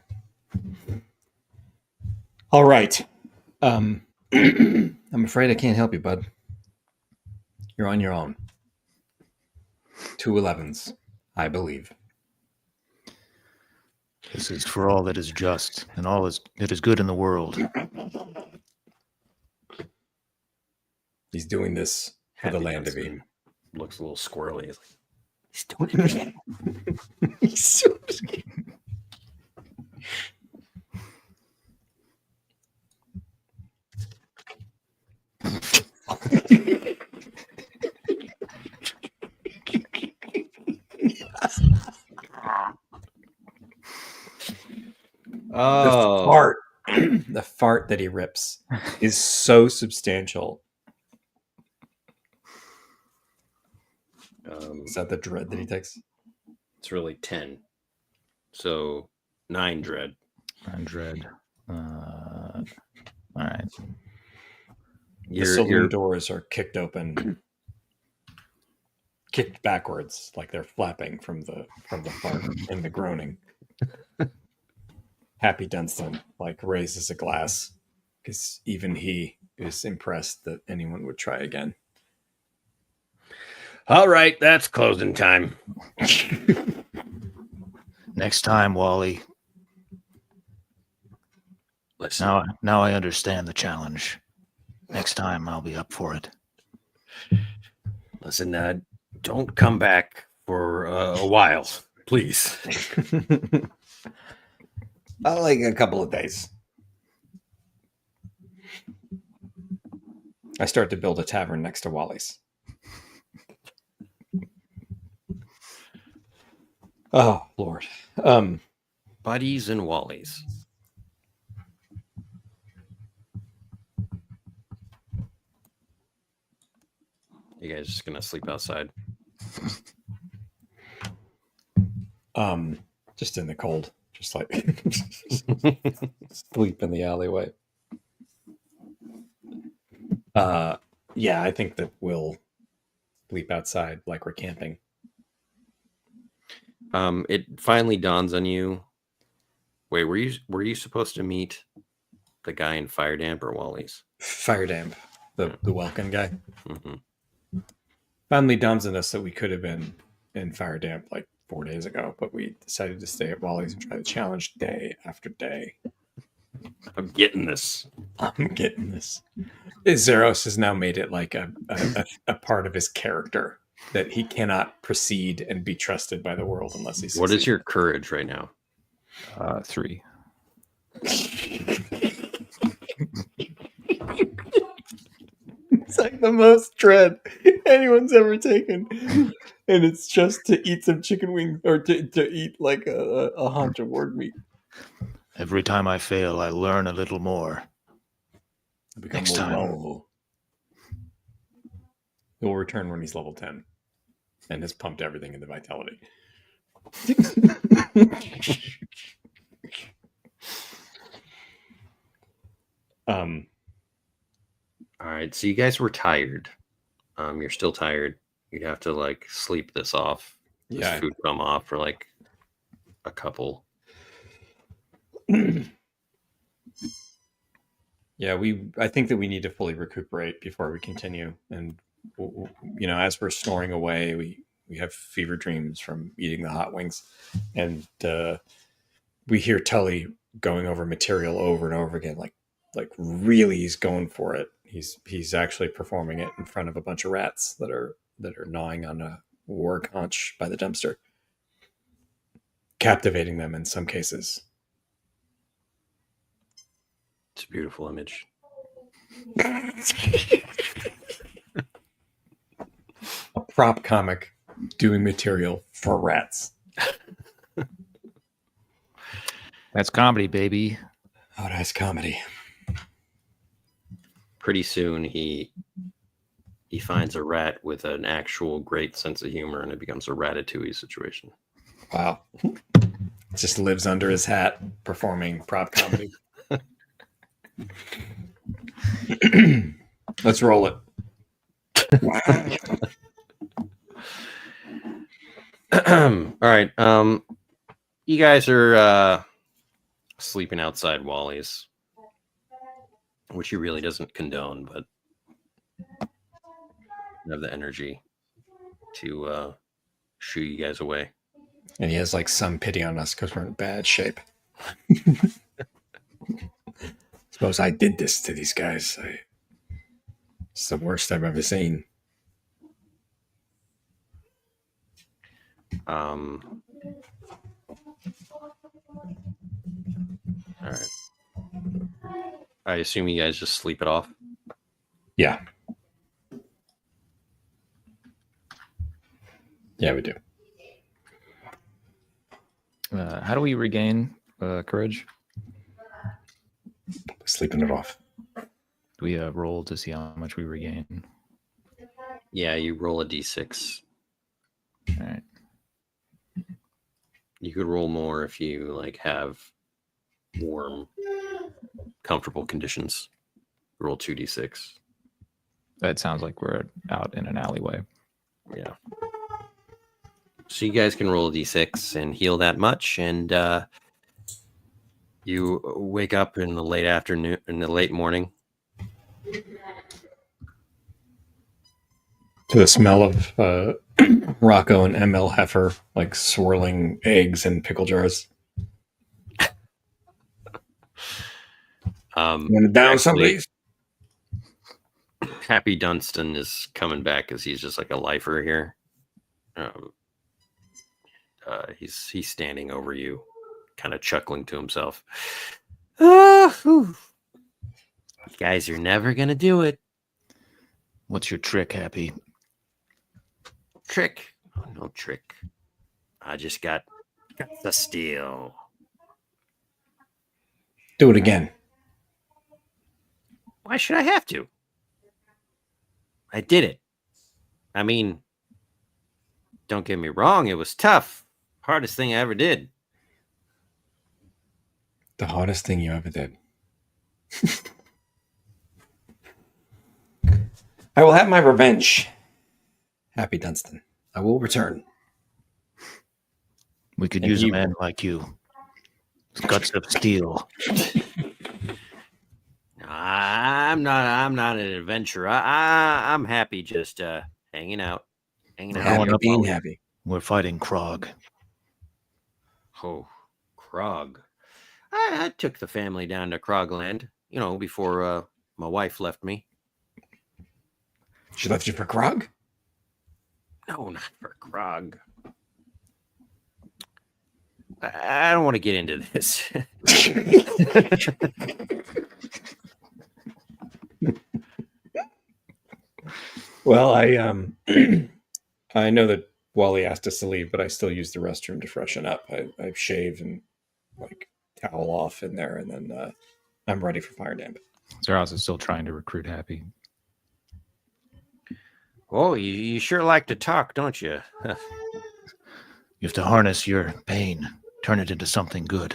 [SPEAKER 2] All right. I'm afraid I can't help you, bud. You're on your own. 2 11s, I believe.
[SPEAKER 3] This is for all that is just and all that is good in the world.
[SPEAKER 2] He's doing this for the land of
[SPEAKER 1] Dunstan
[SPEAKER 2] Eve.
[SPEAKER 1] looks a little squirrely. He's doing it again.
[SPEAKER 2] He's so scared.
[SPEAKER 1] Oh,
[SPEAKER 2] The fart that he rips is so substantial. Is that the dread that he takes?
[SPEAKER 1] it's really 10. So 9 dread.
[SPEAKER 3] 9 dread. All right.
[SPEAKER 2] The saloon doors are kicked open, kicked backwards, like they're flapping from the fart and the groaning. Happy Dunstan raises a glass because even he is impressed that anyone would try again.
[SPEAKER 1] All right, that's closing time.
[SPEAKER 3] Next time, Wally.
[SPEAKER 1] Listen,
[SPEAKER 3] Now I understand the challenge. Next time I'll be up for it.
[SPEAKER 1] Listen, don't come back for a while, please.
[SPEAKER 2] Like a couple of days. I start to build a tavern next to Wally's. Oh, Lord.
[SPEAKER 1] Buddies and Wallies. You guys just gonna sleep outside?
[SPEAKER 2] Just in the cold. Just like sleep in the alleyway. Yeah, I think that we'll sleep outside like we're camping.
[SPEAKER 1] It finally dawns on you. Wait, were you supposed to meet the guy in Fire Damp or Wally's?
[SPEAKER 2] Fire Damp, the Welkin guy.
[SPEAKER 1] Mm-hmm.
[SPEAKER 2] Finally dawns on us that we could have been in Fire Damp like 4 days ago, but we decided to stay at Wally's and try the challenge day after day.
[SPEAKER 1] I'm getting this.
[SPEAKER 2] I'm getting this. Zeros has now made it like a part of his character that he cannot proceed and be trusted by the world unless he succeeds.
[SPEAKER 1] What is your courage right now?
[SPEAKER 3] 3.
[SPEAKER 2] It's like the most dread anyone's ever taken. And it's just to eat some chicken wings or to eat like a haunch of word meat.
[SPEAKER 3] Every time I fail, I learn a little more. Next time.
[SPEAKER 2] Vulnerable. He'll return when he's level 10 and has pumped everything into vitality.
[SPEAKER 1] All right, so you guys were tired. You're still tired. You'd have to like sleep this off. This food come off for like a couple.
[SPEAKER 2] Yeah, I think that we need to fully recuperate before we continue. And as we're snoring away, we have fever dreams from eating the hot wings, and we hear Tully going over material over and over again, like really he's going for it. He's actually performing it in front of a bunch of rats that are gnawing on a war conch by the dumpster, captivating them in some cases.
[SPEAKER 1] It's a beautiful image.
[SPEAKER 2] A prop comic doing material for rats.
[SPEAKER 3] That's comedy, baby.
[SPEAKER 2] Oh, that's comedy.
[SPEAKER 1] Pretty soon he finds a rat with an actual great sense of humor, and it becomes a Ratatouille situation.
[SPEAKER 2] Wow. Just lives under his hat performing prop comedy. Let's roll it.
[SPEAKER 1] All right. You guys are sleeping outside Wally's, which he really doesn't condone, but have the energy to shoo you guys away.
[SPEAKER 2] And he has like some pity on us because we're in bad shape. Suppose I did this to these guys. It's the worst I've ever seen.
[SPEAKER 1] All right. I assume you guys just sleep it off.
[SPEAKER 2] Yeah. Yeah, we do.
[SPEAKER 3] How do we regain courage?
[SPEAKER 2] Sleeping it off.
[SPEAKER 3] Do we roll to see how much we regain?
[SPEAKER 1] Yeah, you roll a d6.
[SPEAKER 3] All right.
[SPEAKER 1] You could roll more if you like have warm, comfortable conditions. Roll 2d6.
[SPEAKER 3] That sounds like we're out in an alleyway.
[SPEAKER 1] Yeah. So you guys can roll a d6 and heal that much, and you wake up in the late afternoon, in the late morning.
[SPEAKER 2] To the smell of Rocco and ML Heifer, like swirling eggs in pickle jars. Want to down some of these?
[SPEAKER 1] Happy Dunstan is coming back because he's just like a lifer here. He's standing over you, kind of chuckling to himself. You guys are never gonna do it.
[SPEAKER 3] What's your trick, Happy?
[SPEAKER 1] Trick? Oh, no trick. I just got the steal.
[SPEAKER 2] Do it again.
[SPEAKER 1] Why should I have to? I did it. I mean, don't get me wrong, it was tough. Hardest thing I ever did.
[SPEAKER 2] The hardest thing you ever did. I will have my revenge. Happy Dunstan. I will return.
[SPEAKER 3] We could
[SPEAKER 2] And
[SPEAKER 3] use a
[SPEAKER 2] you-
[SPEAKER 3] man like you. Guts of steel.
[SPEAKER 1] I'm not an adventurer. I'm happy just hanging out.
[SPEAKER 3] We're
[SPEAKER 1] out.
[SPEAKER 3] going
[SPEAKER 2] Happy
[SPEAKER 3] up
[SPEAKER 2] being
[SPEAKER 3] all-
[SPEAKER 2] happy.
[SPEAKER 3] We're fighting Krog.
[SPEAKER 1] Oh, Krog. I took the family down to Krogland, before my wife left me.
[SPEAKER 2] She left you for Krog?
[SPEAKER 1] No, not for Krog. I don't want to get into this.
[SPEAKER 2] Well, I I know that Wally asked us to leave, but I still use the restroom to freshen up. I shave and like towel off in there, and then I'm ready for fire damp.
[SPEAKER 3] Zaros is still trying to recruit Happy.
[SPEAKER 1] Oh, you sure like to talk, don't you?
[SPEAKER 3] You have to harness your pain, turn it into something good.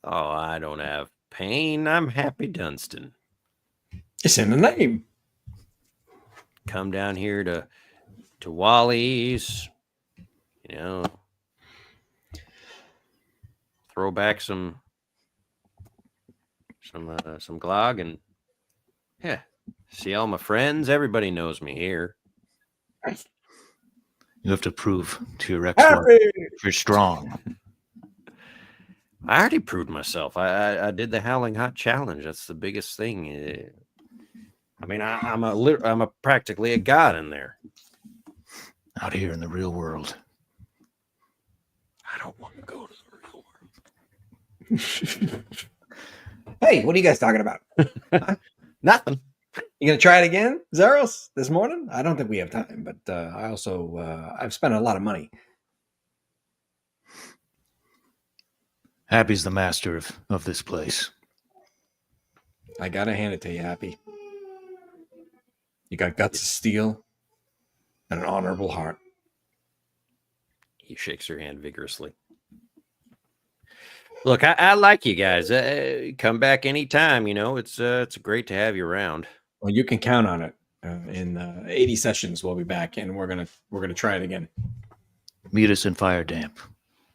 [SPEAKER 1] Oh, I don't have pain. I'm Happy Dunstan.
[SPEAKER 2] It's in the name.
[SPEAKER 1] Come down here to Wally's, throw back some glog, and yeah, see all my friends. Everybody knows me here.
[SPEAKER 3] You have to prove to your ex-wife you're strong.
[SPEAKER 1] I already proved myself. I did the Howling Hot Challenge. That's the biggest thing. I mean, I'm a practically a god in there.
[SPEAKER 3] Out here in the real world.
[SPEAKER 1] I don't want to go to the real world.
[SPEAKER 2] Hey, what are you guys talking about?
[SPEAKER 1] Nothing.
[SPEAKER 2] You gonna try it again, Zaros, this morning? I don't think we have time, but I also I've spent a lot of money.
[SPEAKER 3] Happy's the master of this place.
[SPEAKER 2] I gotta hand it to you, Happy. You got guts of steel and an honorable heart.
[SPEAKER 1] He shakes her hand vigorously. Look, I like you guys. Come back anytime. It's great to have you around.
[SPEAKER 2] Well, you can count on it. In 80 sessions, we'll be back, and we're gonna try it again.
[SPEAKER 3] Meet us in Fire Damp.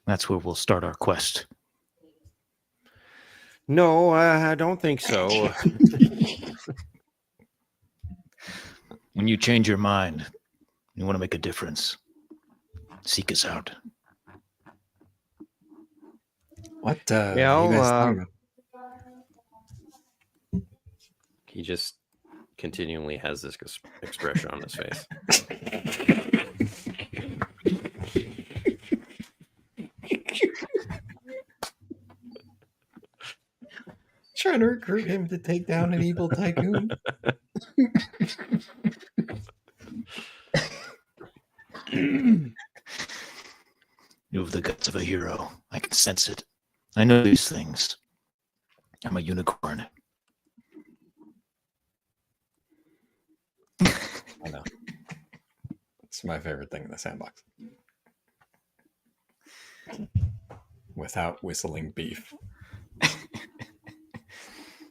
[SPEAKER 3] That's where we'll start our quest.
[SPEAKER 1] No, I don't think so.
[SPEAKER 3] When you change your mind, you want to make a difference. Seek us out.
[SPEAKER 2] What?
[SPEAKER 1] Yeah,
[SPEAKER 2] you guys talking about?
[SPEAKER 1] He just continually has this expression on his face.
[SPEAKER 2] Trying to recruit him to take down an evil tycoon.
[SPEAKER 3] You have the guts of a hero. I can sense it. I know these things. I'm a unicorn.
[SPEAKER 2] I know. It's my favorite thing in the sandbox. Without whistling beef.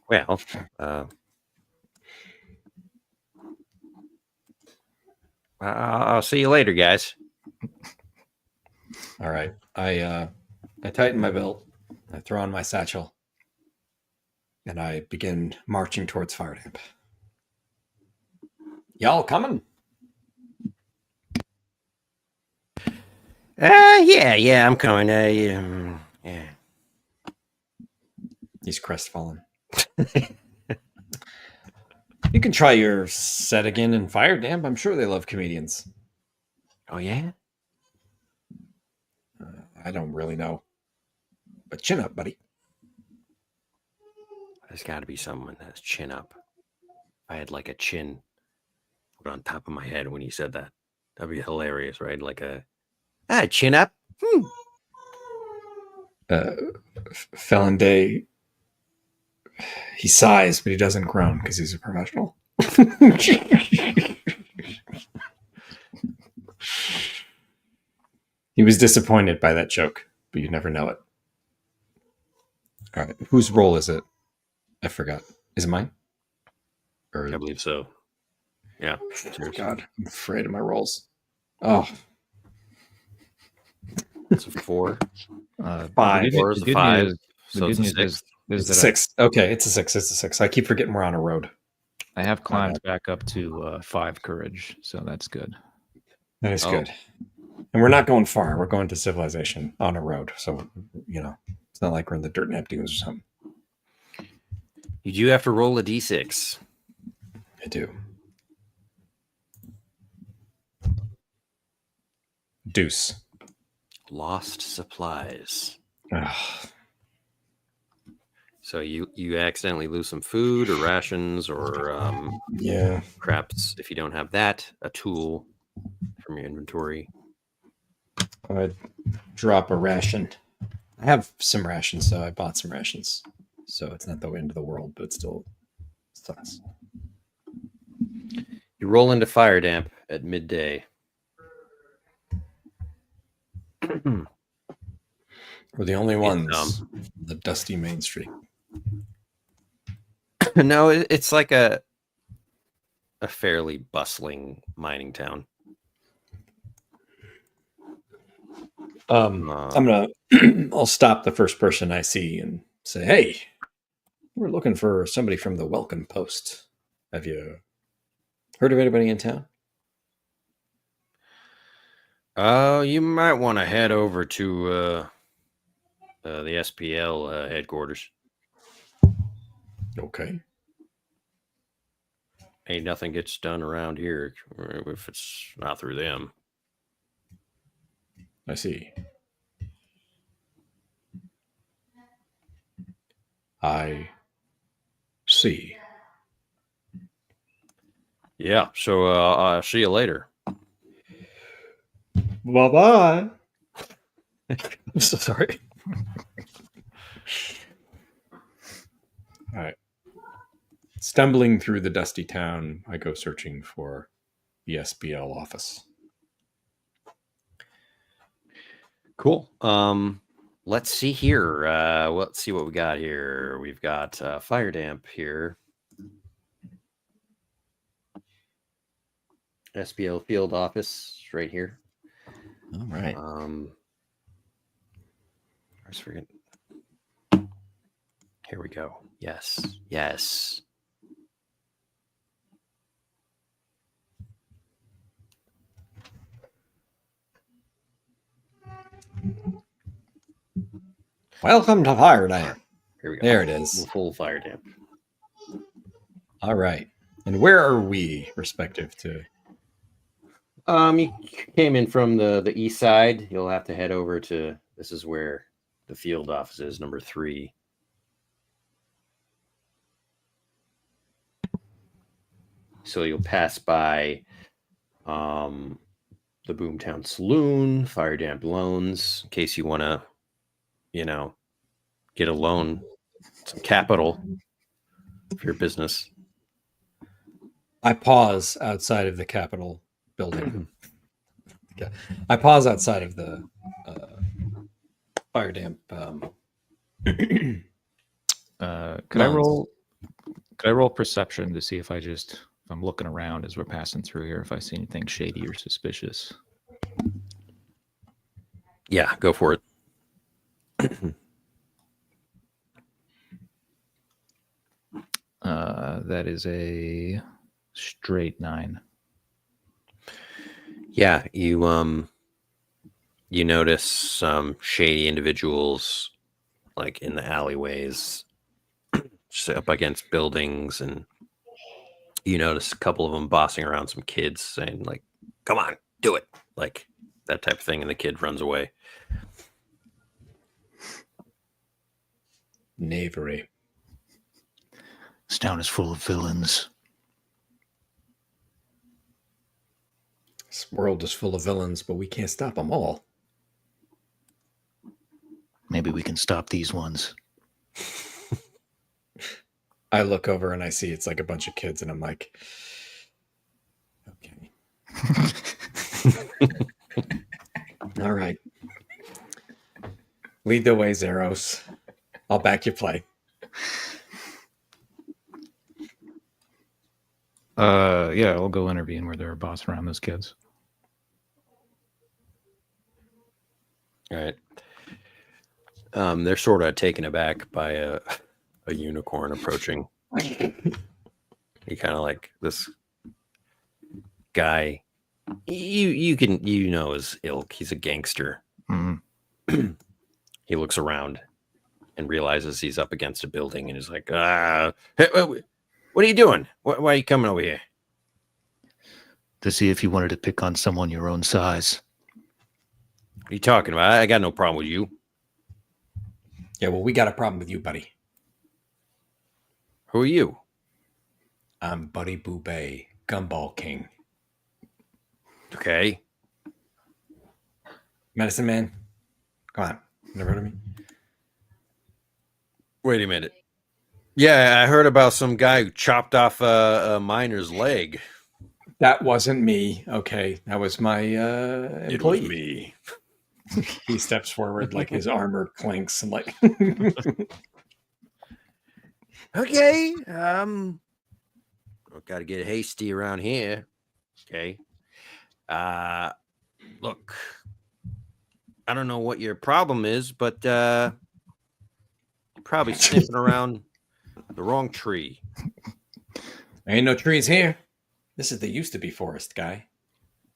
[SPEAKER 1] Well, I'll see you later, guys.
[SPEAKER 2] All right. I tighten my belt. I throw on my satchel. And I begin marching towards Fire Damp. Y'all coming?
[SPEAKER 1] Yeah, I'm coming. Yeah.
[SPEAKER 2] He's crestfallen. You can try your set again in Fire Damp. I'm sure they love comedians.
[SPEAKER 1] Oh yeah.
[SPEAKER 2] I don't really know. But chin up, buddy.
[SPEAKER 1] There's got to be someone that's chin up. I had like a chin put on top of my head when you said that. That'd be hilarious, right? Like a chin up.
[SPEAKER 2] Felon Day, he sighs, but he doesn't groan because he's a professional. He was disappointed by that joke, but you never know it. All right, whose role is it? I forgot. Is it mine? Or
[SPEAKER 1] I believe so. Yeah.
[SPEAKER 2] oh, God, I'm afraid of my rolls. Oh,
[SPEAKER 1] It's a 4.
[SPEAKER 2] 5.
[SPEAKER 1] Or is a 5. So it's a 6.
[SPEAKER 3] Is
[SPEAKER 2] It's a
[SPEAKER 3] that
[SPEAKER 2] 6. Okay, it's a 6. It's a 6. I keep forgetting we're on a road.
[SPEAKER 3] I have climbed back up to 5 courage, so that's good.
[SPEAKER 2] That is good. And we're not going far. We're going to civilization on a road. So, it's not like we're in the Dirt Nap Dunes or something.
[SPEAKER 1] You do have to roll a d6.
[SPEAKER 2] I do. Deuce.
[SPEAKER 1] Lost supplies.
[SPEAKER 2] Ugh.
[SPEAKER 1] So you accidentally lose some food or rations or
[SPEAKER 2] Yeah.
[SPEAKER 1] perhaps if you don't have that, a tool from your inventory.
[SPEAKER 2] I'd drop a ration. I have some rations, so I bought some rations. So it's not the end of the world, but it still sucks.
[SPEAKER 1] You roll into Fire Damp at midday.
[SPEAKER 2] We're the only ones.
[SPEAKER 1] dumb.
[SPEAKER 2] The dusty Main Street.
[SPEAKER 1] No, it's like a fairly bustling mining town.
[SPEAKER 2] I'm gonna I'll stop the first person I see and say, "Hey, we're looking for somebody from the Welcome Post. Have you heard of anybody in town?"
[SPEAKER 1] You might want to head over to the SPL headquarters.
[SPEAKER 2] Okay.
[SPEAKER 1] Ain't nothing gets done around here if it's not through them.
[SPEAKER 2] I see. I see.
[SPEAKER 1] Yeah, so I'll see you later.
[SPEAKER 2] Bye-bye. I'm so sorry. All right. Stumbling through the dusty town, I go searching for the SBL office.
[SPEAKER 1] Cool. Let's see here. Let's see what we got here. We've got Fire Damp here. SBL field office right here.
[SPEAKER 2] All right.
[SPEAKER 1] Where's freaking? Here we go. Yes. Yes.
[SPEAKER 2] Welcome to Fire Damp.
[SPEAKER 1] Here we go.
[SPEAKER 2] There it is.
[SPEAKER 1] Full Fire Damp.
[SPEAKER 2] All right. And where are we, respective to?
[SPEAKER 1] You came in from the east side. You'll have to head over to. This is where the field office is, number 3. So you'll pass by the Boomtown Saloon, Fire Damp Loans, in case you want to, get a loan, some capital for your business.
[SPEAKER 2] I pause outside of the Capitol building. Okay. I pause outside of the Fire Damp.
[SPEAKER 3] Could I roll perception to see if I'm looking around as we're passing through here, if I see anything shady or suspicious?
[SPEAKER 1] Yeah, go for it.
[SPEAKER 3] That is a straight 9.
[SPEAKER 1] Yeah, you notice some shady individuals like in the alleyways, just up against buildings, and You notice a couple of them bossing around some kids, saying like, "Come on, do it!" Like that type of thing, and the kid runs away.
[SPEAKER 2] Knavery.
[SPEAKER 3] This town is full of villains.
[SPEAKER 2] This world is full of villains, but we can't stop them all.
[SPEAKER 3] Maybe we can stop these ones.
[SPEAKER 2] I look over and I see it's like a bunch of kids, and I'm like, okay. All right. Lead the way, Zeros. I'll back your play.
[SPEAKER 3] Yeah, I'll go intervene where they're bossing around those kids.
[SPEAKER 1] All right. They're sort of taken aback by a unicorn approaching. He kind of like this guy. You know his ilk. He's a gangster.
[SPEAKER 3] Mm-hmm.
[SPEAKER 1] He looks around and realizes he's up against a building, and is like, hey, what are you doing? Why are you coming over here?
[SPEAKER 3] To see if you wanted to pick on someone your own size.
[SPEAKER 1] What are you talking about? I got no problem with you.
[SPEAKER 2] Yeah, well, we got a problem with you, buddy.
[SPEAKER 1] Who are you?
[SPEAKER 2] I'm Buddy Boubet, Gumball King.
[SPEAKER 1] Okay.
[SPEAKER 2] Medicine Man. Come on. Never heard of me?
[SPEAKER 1] Wait a minute. Yeah, I heard about some guy who chopped off a miner's leg.
[SPEAKER 2] That wasn't me. Okay. That was my employee.
[SPEAKER 1] It was me.
[SPEAKER 2] He steps forward like his armor clinks and like
[SPEAKER 1] Okay. Got to get hasty around here. Okay. Look. I don't know what your problem is, but you're probably sniffing around the wrong tree.
[SPEAKER 2] there ain't no trees here. This is the used to be forest, guy.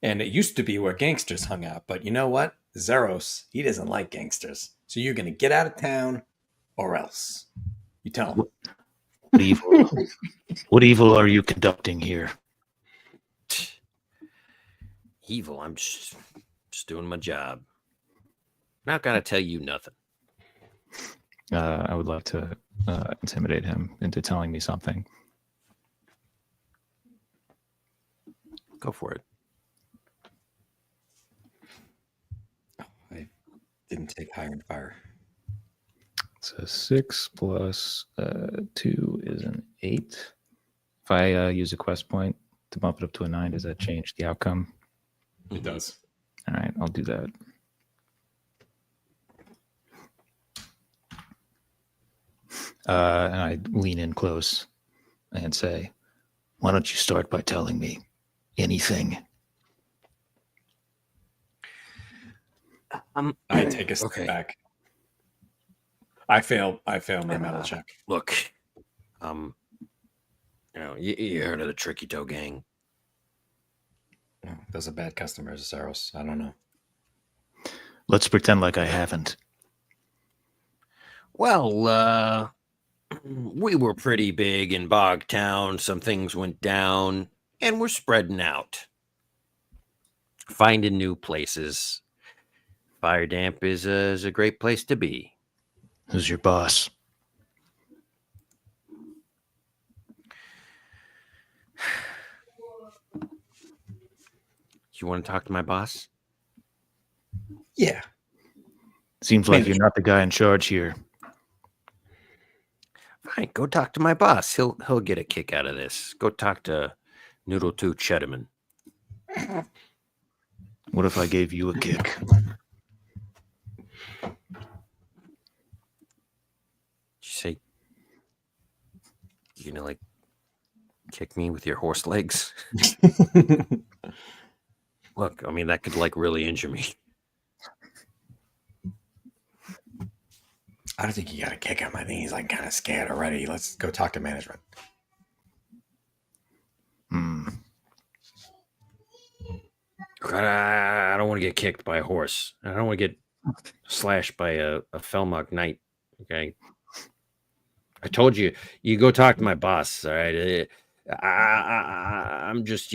[SPEAKER 2] And it used to be where gangsters hung out, but you know what? Zeros, he doesn't like gangsters. So you're gonna get out of town or else. You tell him.
[SPEAKER 3] What evil are you conducting here?
[SPEAKER 1] Evil. I'm just doing my job. Not gonna tell you nothing.
[SPEAKER 3] I would love to intimidate him into telling me something.
[SPEAKER 1] Go for it.
[SPEAKER 2] I didn't take higher in fire.
[SPEAKER 3] It's a 6 plus 2 is an 8. If I use a quest point to bump it up to a 9, does that change the outcome?
[SPEAKER 2] It does.
[SPEAKER 3] All right, I'll do that. And I lean in close and say, why don't you start by telling me anything?
[SPEAKER 2] I take a step back. I fail my metal check.
[SPEAKER 1] Look, you heard of the Tricky Toe Gang?
[SPEAKER 2] Oh, those are bad customers, Zeros. I don't know.
[SPEAKER 3] Let's pretend like I haven't.
[SPEAKER 1] Well, we were pretty big in Bogtown. Some things went down, and we're spreading out, finding new places. Fire Damp is a great place to be.
[SPEAKER 3] Who's your boss?
[SPEAKER 1] You want to talk to my boss?
[SPEAKER 2] Yeah.
[SPEAKER 3] Seems like you're not the guy in charge here.
[SPEAKER 1] Fine, go talk to my boss. He'll get a kick out of this. Go talk to Noodle 2 Cheddaman.
[SPEAKER 3] What if I gave you a kick?
[SPEAKER 1] Did you say you're gonna like kick me with your horse legs? Look, I mean that could like really injure me.
[SPEAKER 2] I don't think you got to kick him. I think he's like kind of scared already. Let's go talk to management.
[SPEAKER 1] I don't want to get kicked by a horse. I don't want to get slashed by a Felmog knight. Okay. I told you, you go talk to my boss. All right. I'm just,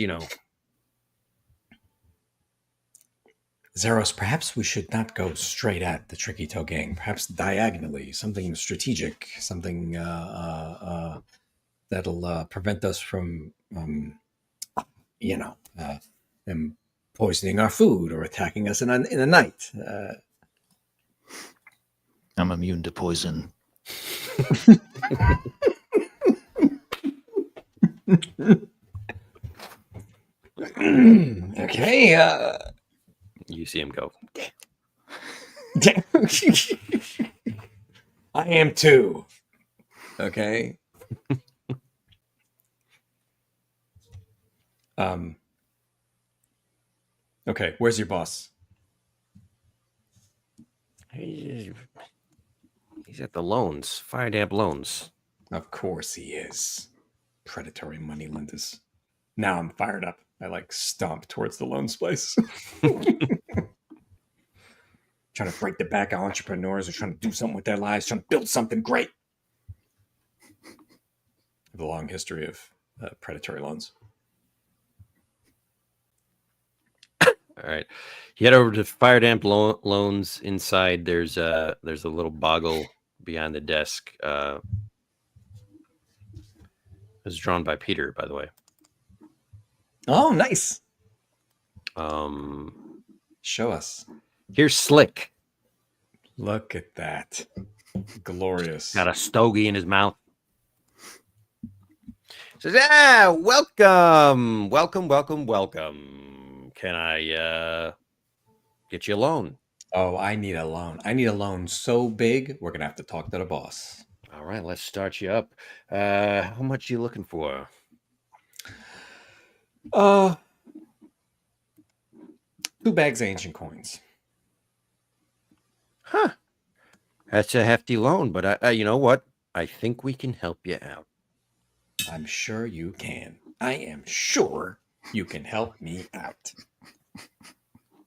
[SPEAKER 2] Zeros, perhaps we should not go straight at the Tricky Toe gang. Perhaps diagonally, something strategic, something that'll prevent us from, them poisoning our food or attacking us in the night.
[SPEAKER 3] I'm immune to poison.
[SPEAKER 2] Okay.
[SPEAKER 1] You see him go.
[SPEAKER 2] I am too. Okay. Okay, where's your boss?
[SPEAKER 1] He's at the loans, fire damp loans.
[SPEAKER 2] Of course he is. Predatory moneylenders. Now I'm fired up. I stomp towards the loans place. Trying to break the back of entrepreneurs who are trying to do something with their lives, trying to build something great. I have a long history of predatory loans.
[SPEAKER 1] All right, you head over to fire damp loans. Inside, there's a little boggle behind the desk. It was drawn by Peter, by the way.
[SPEAKER 2] Oh, nice.
[SPEAKER 1] Show
[SPEAKER 2] us.
[SPEAKER 1] Here's Slick.
[SPEAKER 2] Look at that. Glorious.
[SPEAKER 1] Got a stogie in his mouth. Says, welcome. Can I get you a loan?
[SPEAKER 2] Oh, I need a loan. I need a loan so big, we're going to have to talk to the boss.
[SPEAKER 1] All right, let's start you up. How much are you looking for?
[SPEAKER 2] 2 bags of ancient coins.
[SPEAKER 1] Huh. That's a hefty loan, but you know what? I think we can help you out.
[SPEAKER 2] I'm sure you can. I am sure you can help me out.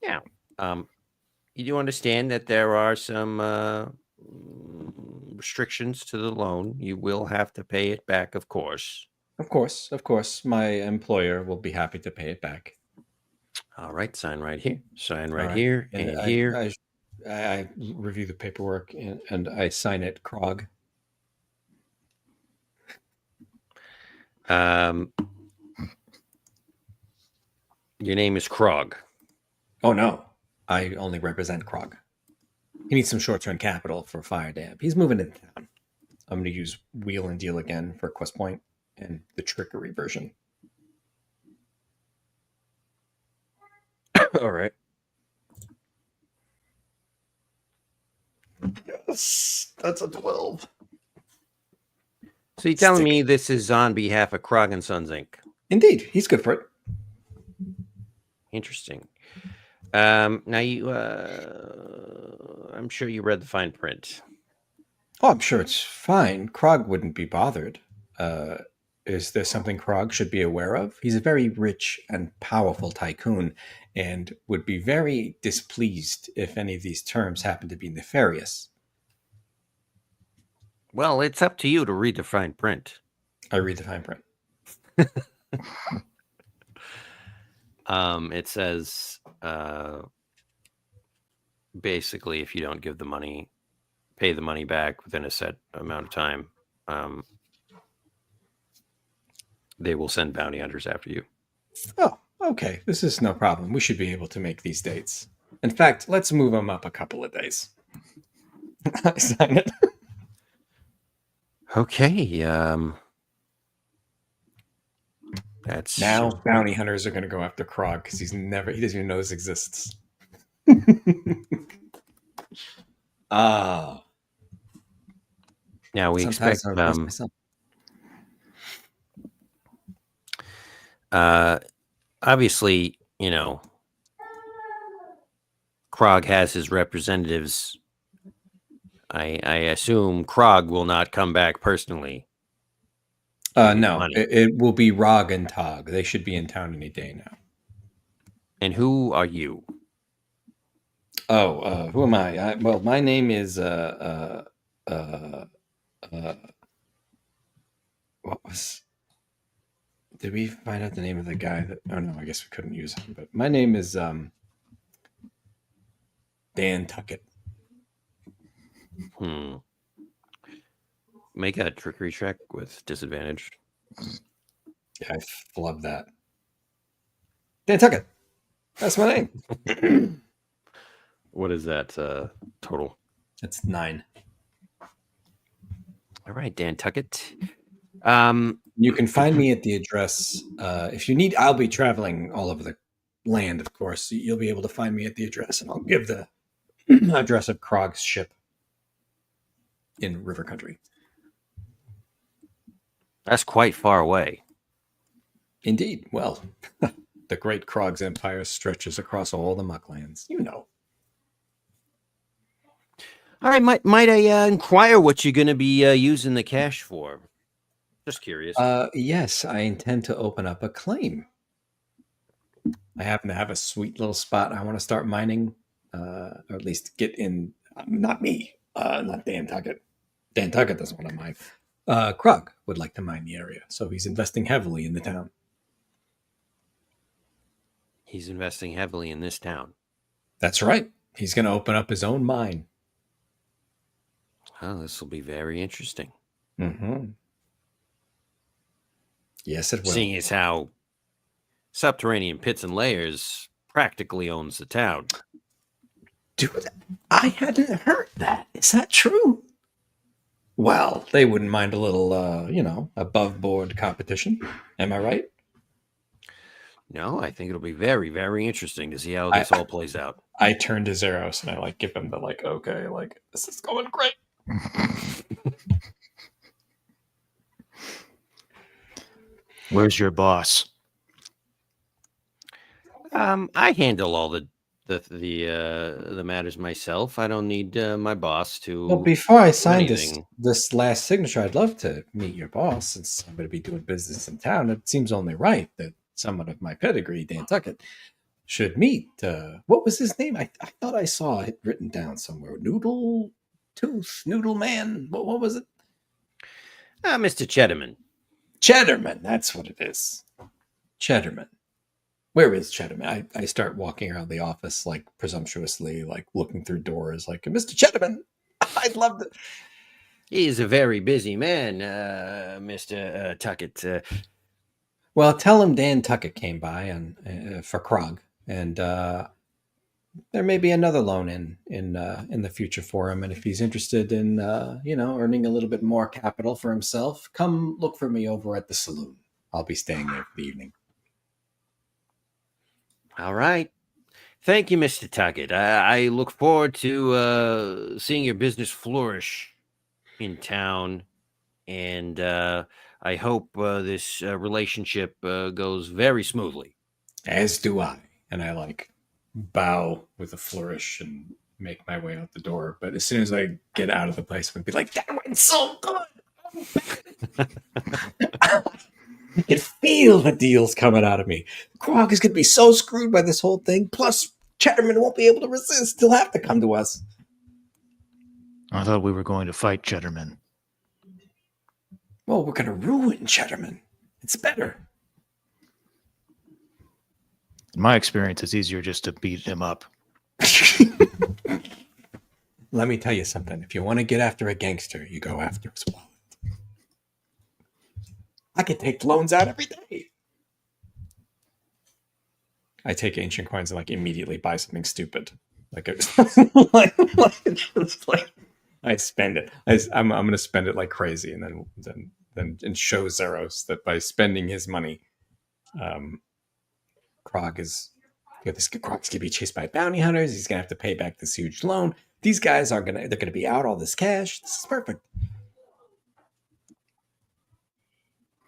[SPEAKER 1] Yeah. You do understand that there are some restrictions to the loan. You will have to pay it back, of course.
[SPEAKER 2] Of course. My employer will be happy to pay it back.
[SPEAKER 1] All right. Sign right here. Sign right here and here.
[SPEAKER 2] I review the paperwork and I sign it, Krog.
[SPEAKER 1] Your name is Krog.
[SPEAKER 2] Oh, no. I only represent Krog. He needs some short-term capital for Fire Damp. He's moving into town. I'm going to use Wheel and Deal again for Quest Point and the trickery version.
[SPEAKER 1] All right.
[SPEAKER 2] Yes, that's a 12.
[SPEAKER 1] So you're telling me this is on behalf of Krog and Sons, Inc.?
[SPEAKER 2] Indeed. He's good for it.
[SPEAKER 1] Interesting. Now you, I'm sure you read the fine print.
[SPEAKER 2] Oh, I'm sure it's fine. Krog wouldn't be bothered. Is there something Krog should be aware of? He's a very rich and powerful tycoon and would be very displeased if any of these terms happen to be nefarious.
[SPEAKER 1] Well, it's up to you to read the fine print.
[SPEAKER 2] I read the fine print.
[SPEAKER 1] It says, basically, if you don't give the money, pay the money back within a set amount of time, they will send bounty hunters after you.
[SPEAKER 2] Oh, okay. This is no problem. We should be able to make these dates. In fact, let's move them up a couple of days. I sign it.
[SPEAKER 1] Okay. That's
[SPEAKER 2] now bounty hunters are going to go after Krog because he doesn't even know this exists.
[SPEAKER 1] Now we expect obviously, Krog has his representatives. I assume Krog will not come back personally.
[SPEAKER 2] No, it will be Rog and Tog. They should be in town any day now.
[SPEAKER 1] And who are you?
[SPEAKER 2] Oh, who am I? Well, my name is what was? Did we find out the name of the guy that? Oh no, I guess we couldn't use him. But my name is Dan Tuckett.
[SPEAKER 1] Make a trickery check with disadvantage.
[SPEAKER 2] Yeah, I love that. Dan Tuckett. That's my name.
[SPEAKER 1] What is that total?
[SPEAKER 2] It's 9.
[SPEAKER 1] All right, Dan Tuckett.
[SPEAKER 2] You can find me at the address. If you need, I'll be traveling all over the land, of course. You'll be able to find me at the address, and I'll give the address of Krog's ship in River Country.
[SPEAKER 1] That's quite far away.
[SPEAKER 2] Indeed. Well, the great Krog's empire stretches across all the Mucklands. You know.
[SPEAKER 1] All right, might I inquire what you're going to be using the cash for? Just curious.
[SPEAKER 2] Yes, I intend to open up a claim. I happen to have a sweet little spot I want to start mining, or at least get in. Not me, not Dan Tuckett. Dan Tuckett doesn't want to mine. Krog would like to mine the area, so he's investing heavily in the town.
[SPEAKER 1] He's investing heavily in this town.
[SPEAKER 2] That's right. He's going to open up his own mine.
[SPEAKER 1] Oh, this will be very interesting.
[SPEAKER 2] Mm-hmm. Yes, it will.
[SPEAKER 1] Seeing as how Subterranean Pits and Layers practically owns the town.
[SPEAKER 2] Dude, I hadn't heard that. Is that true? Well, they wouldn't mind a little, above board competition. Am I right?
[SPEAKER 1] No, I think it'll be very, very interesting to see how this all plays out.
[SPEAKER 2] I turn to Zeros and I give him the okay, this is going great.
[SPEAKER 3] Where's your boss?
[SPEAKER 1] I handle all the matters myself. I don't need my boss to.
[SPEAKER 2] Well, before I sign this last signature, I'd love to meet your boss since I'm going to be doing business in town. It seems only right that someone of my pedigree, Dan Tuckett, should meet. What was his name? I thought I saw it written down somewhere. Noodle Man. What was it?
[SPEAKER 1] Mr. Cheddarman.
[SPEAKER 2] Cheddarman. That's what it is. Cheddarman. Where is Cheddarman? I start walking around the office presumptuously, looking through doors, Mr. Cheddarman. I'd love to.
[SPEAKER 1] He is a very busy man, Mr. Tuckett.
[SPEAKER 2] Well, tell him Dan Tuckett came by for Krog, and there may be another loan in the future for him. And if he's interested in earning a little bit more capital for himself, come look for me over at the saloon. I'll be staying there for the evening.
[SPEAKER 1] All right. Thank you, Mr. Tuckett. I look forward to seeing your business flourish in town, and I hope this relationship goes very smoothly.
[SPEAKER 2] As do I. And I bow with a flourish and make my way out the door. But as soon as I get out of the place, I'm going to be like, that went so good. I can feel the deals coming out of me. Krog is going to be so screwed by this whole thing. Plus, Cheddarman won't be able to resist. He'll have to come to us.
[SPEAKER 3] I thought we were going to fight Cheddarman.
[SPEAKER 2] Well, we're going to ruin Cheddarman. It's better.
[SPEAKER 3] In my experience, it's easier just to beat him up.
[SPEAKER 2] Let me tell you something. If you want to get after a gangster, you go after his wallet. I could take loans out every day. I take ancient coins and immediately buy something stupid. I spend it. I'm going to spend it like crazy, and then show Zeros that by spending his money, Krog's going to be chased by bounty hunters. He's going to have to pay back this huge loan. These guys they're going to be out all this cash. This is perfect.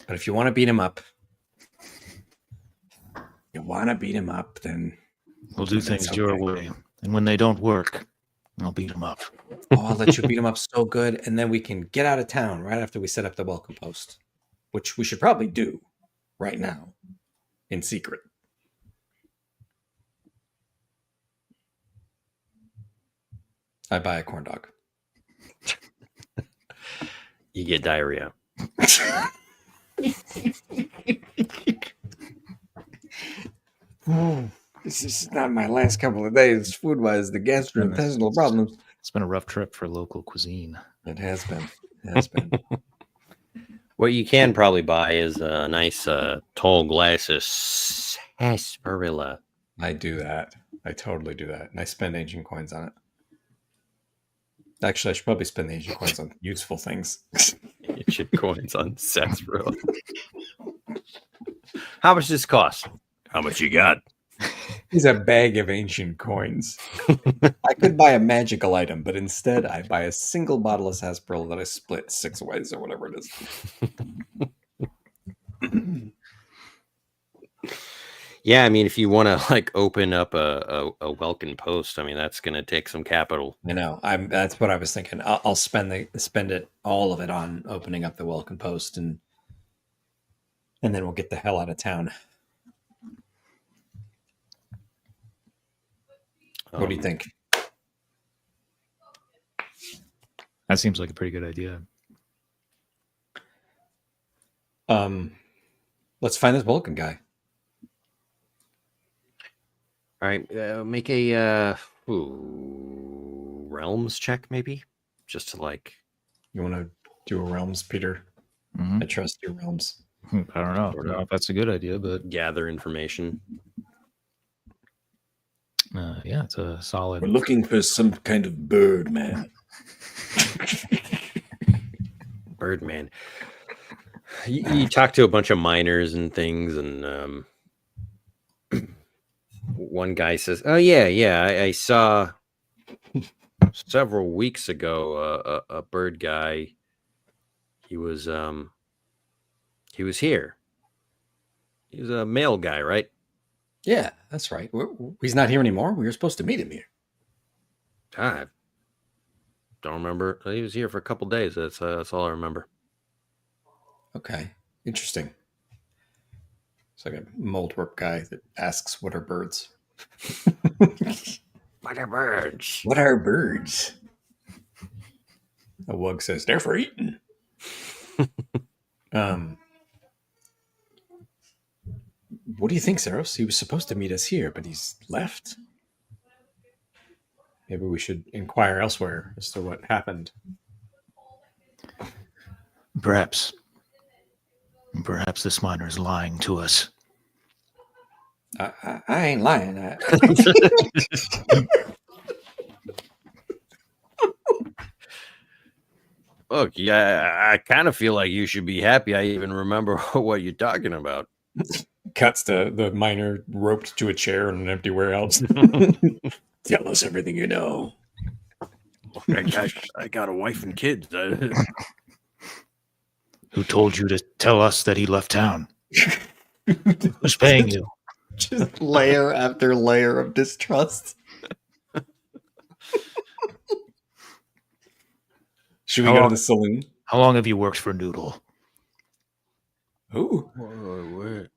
[SPEAKER 2] But if you want to beat him up, then
[SPEAKER 3] we'll do things your way. And when they don't work, I'll beat him up.
[SPEAKER 2] Oh, I'll let you beat him up so good, and then we can get out of town right after we set up the welcome post, which we should probably do right now in secret. I buy a corn dog.
[SPEAKER 1] You get diarrhea.
[SPEAKER 2] This is not my last couple of days, food-wise. The gastrointestinal problems.
[SPEAKER 3] It's been a rough trip for local cuisine.
[SPEAKER 2] It has been. It has been.
[SPEAKER 1] What you can probably buy is a nice tall glass of sarsaparilla.
[SPEAKER 2] I do that. I totally do that. And I spend ancient coins on it. Actually, I should probably spend the ancient coins on useful things.
[SPEAKER 1] Ancient coins on sarsaparilla. How much does this cost? How much you got?
[SPEAKER 2] He's a bag of ancient coins. I could buy a magical item, but instead I buy a single bottle of sarsaparilla that I split 6 ways or whatever it is.
[SPEAKER 1] Yeah, I mean, if you want to like open up a Welcome Post, I mean, that's going to take some capital.
[SPEAKER 2] I know. That's what I was thinking. I'll spend it all of it on opening up the Welcome Post, and then we'll get the hell out of town. What do you think?
[SPEAKER 3] That seems like a pretty good idea.
[SPEAKER 2] Let's find this Vulcan guy.
[SPEAKER 1] All right, make a realms check, maybe, just to like.
[SPEAKER 2] You want to do a realms, Peter?
[SPEAKER 3] Mhm.
[SPEAKER 2] I trust your realms.
[SPEAKER 3] I don't know. I don't know if that's a good idea, but
[SPEAKER 1] Gather information.
[SPEAKER 3] yeah, it's a solid.
[SPEAKER 2] We're looking for some kind of bird, man.
[SPEAKER 1] Birdman. You talk to a bunch of miners and things, and one guy says, "Oh yeah, I saw several weeks ago a bird guy. He was here. He was a male guy, right?
[SPEAKER 2] Yeah, that's right. He's not here anymore. We were supposed to meet him here.
[SPEAKER 1] I don't remember. He was here for a couple days. That's all I remember.
[SPEAKER 2] Okay, interesting. It's like a moldwork guy that asks, "What are birds?"
[SPEAKER 1] What are birds?
[SPEAKER 2] What are birds? A wug says, "They're for eating." What do you think, Saros? He was supposed to meet us here, but he's left. Maybe we should inquire elsewhere as to what happened.
[SPEAKER 3] Perhaps this miner is lying to us.
[SPEAKER 2] I ain't lying.
[SPEAKER 1] Look, yeah, I kind of feel like you should be happy I even remember what you're talking about.
[SPEAKER 2] Cuts to the miner roped to a chair in an empty warehouse. Tell us everything you know.
[SPEAKER 1] I got a wife and kids.
[SPEAKER 3] Who told you to tell us that he left town? Who's paying you?
[SPEAKER 2] Just layer after layer of distrust. Should we go to the saloon?
[SPEAKER 3] How long have you worked for Noodle?
[SPEAKER 2] Ooh.
[SPEAKER 1] What are